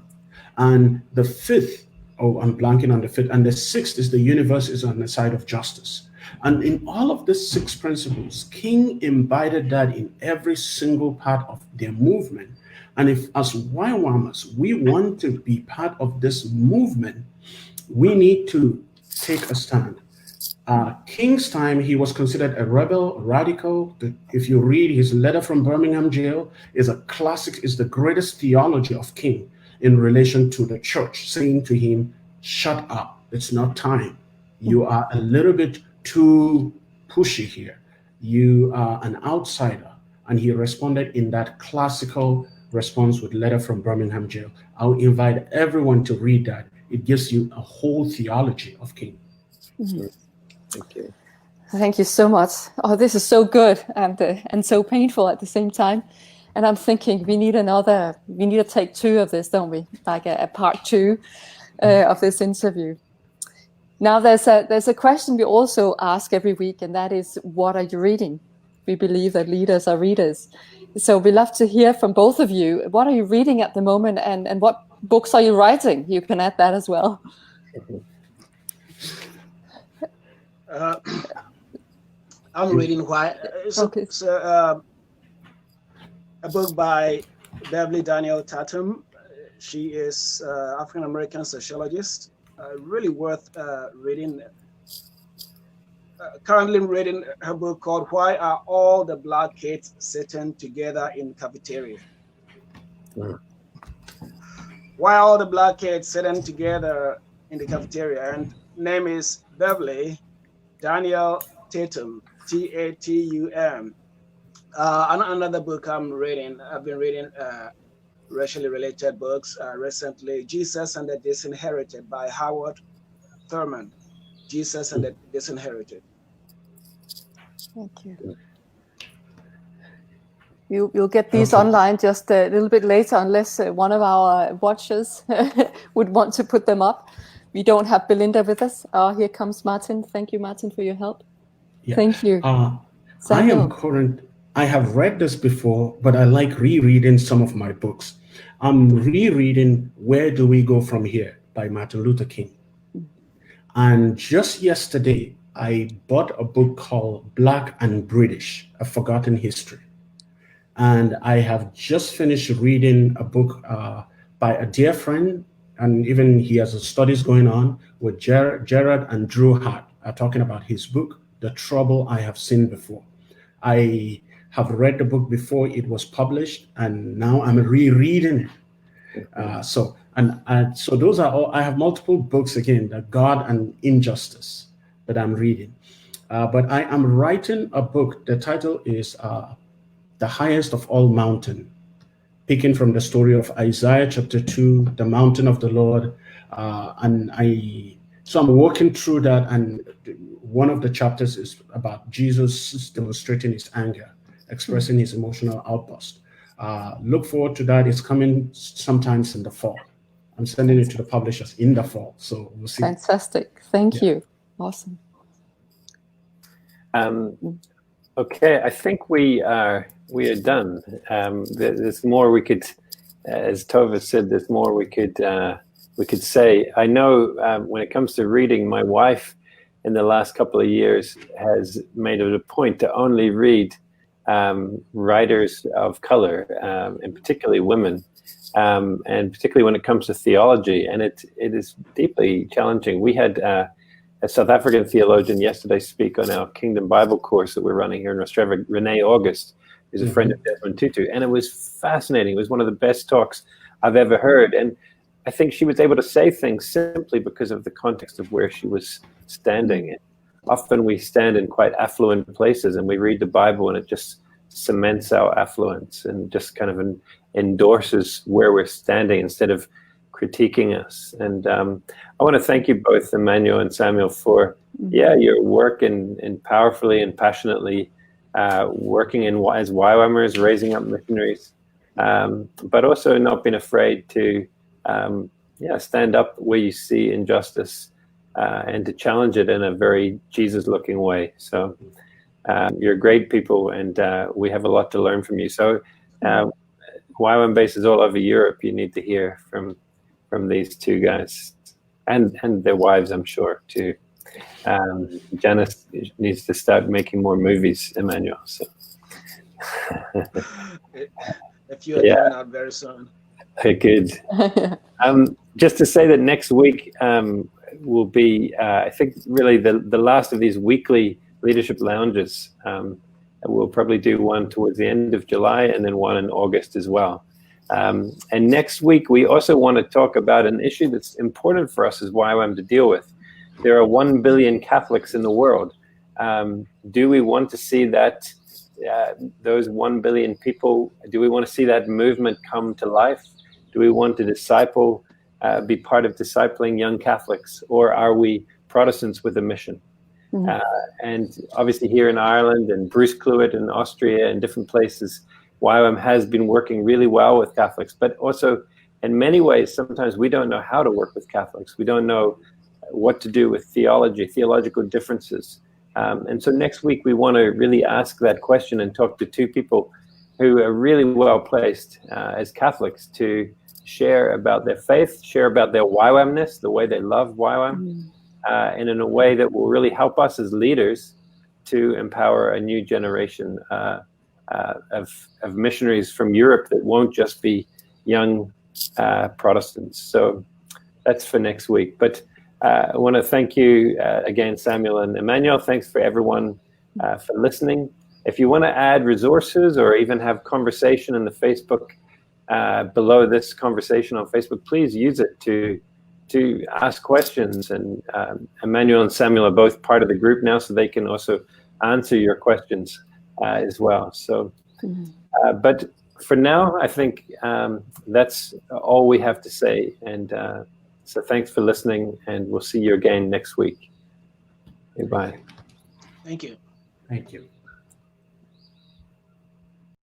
And the 5th, oh, I'm blanking on the 5th. And the 6th is the universe is on the side of justice. And in all of the 6 principles, King embodied that in every single part of their movement. And if as YWAMers, we want to be part of this movement, we need to take a stand. King's time, he was considered a rebel, radical. If you read his letter from Birmingham jail, is a classic, is the greatest theology of King in relation to the church, saying to him, shut up, it's not time. You are a little bit too pushy here. You are an outsider. And he responded in that classical response with Letter from Birmingham Jail. I'll invite everyone to read that. It gives you a whole theology of King. Thank you. Thank you so much. Oh, this is so good and so painful at the same time. And I'm thinking we need to take 2 of this, don't we? Like a part 2 of this interview. Now there's a question we also ask every week, and that is, what are you reading? We believe that leaders are readers. So we love to hear from both of you. What are you reading at the moment, and what books are you writing? You can add that as well. I'm reading a book by Beverly Daniel Tatum. She is African-American sociologist. Really worth reading. Currently reading her book called Why Are All the Black Kids Sitting Together in Cafeteria? Why are all the black kids sitting together in the cafeteria? And name is Beverly Daniel Tatum, Tatum. Another book I've been reading racially related books recently, Jesus and the Disinherited by Howard Thurman. Jesus and the Disinherited. Thank you. You'll get these online just a little bit later, unless one of our watchers would want to put them up. We don't have Belinda with us. Here comes Martin. Thank you, Martin, for your help. Yeah. Thank you. I have read this before, but I like rereading some of my books. I'm rereading Where Do We Go From Here by Martin Luther King. And just yesterday, I bought a book called Black and British, A Forgotten History. And I have just finished reading a book by a dear friend, and even he has studies going on with Gerard and Drew Hart are talking about his book, The Trouble I Have Seen Before. I have read the book before it was published, and now I'm rereading it. So those are all. I have multiple books again, The God and Injustice, that I'm reading. But I am writing a book. The title is The Highest of All Mountain, picking from the story of Isaiah chapter 2, the mountain of the Lord. So I'm working through that, and one of the chapters is about Jesus demonstrating his anger, expressing his emotional outburst. Look forward to that. It's coming sometimes in the fall. I'm sending it to the publishers in the fall, so we'll see. Fantastic. Thank you. Awesome. Okay, I think we are done. There's more we could, as Tova said, there's more we could say. I know when it comes to reading, my wife in the last couple of years has made it a point to only read writers of color, and particularly women, and particularly when it comes to theology. And it is deeply challenging. We had a South African theologian yesterday speak on our Kingdom Bible course that we're running here in Australia, Renee August, who's a friend of Desmond Tutu. And it was fascinating. It was one of the best talks I've ever heard. And I think she was able to say things simply because of the context of where she was standing. And often we stand in quite affluent places and we read the Bible and it just cements our affluence and just kind of endorses where we're standing instead of critiquing us. And I want to thank you both, Emmanuel and Samuel, for your work and powerfully and passionately working as YWAMers, raising up missionaries, but also not being afraid to stand up where you see injustice and to challenge it in a very Jesus-looking way. So you're great people, and we have a lot to learn from you. So YWAM bases all over Europe, you need to hear from these two guys and their wives, I'm sure, too. Janice needs to start making more movies, Emmanuel. So. If you're doing that very soon. Good. Just to say that next week will be, I think, really the last of these weekly leadership lounges. We'll probably do one towards the end of July and then one in August as well. And next week, we also want to talk about an issue that's important for us as YWAM to deal with. There are 1 billion Catholics in the world. Do we want to see that those 1 billion people? Do we want to see that movement come to life? Do we want to disciple, be part of discipling young Catholics, or are we Protestants with a mission? And obviously here in Ireland and Bruce Cluett in Austria and different places, YWAM has been working really well with Catholics, but also in many ways, sometimes we don't know how to work with Catholics. We don't know what to do with theology, theological differences. And so next week, we want to really ask that question and talk to two people who are really well placed as Catholics to share about their faith, share about their YWAM-ness, the way they love YWAM, and in a way that will really help us as leaders to empower a new generation of missionaries from Europe that won't just be young Protestants. So that's for next week. But I want to thank you again, Samuel and Emmanuel. Thanks for everyone for listening. If you want to add resources or even have conversation in the Facebook below this conversation on Facebook, please use it to ask questions. And Emmanuel and Samuel are both part of the group now, so they can also answer your questions as well. So, but for now, I think that's all we have to say. And so thanks for listening, and we'll see you again next week. Goodbye. Thank you. Thank you.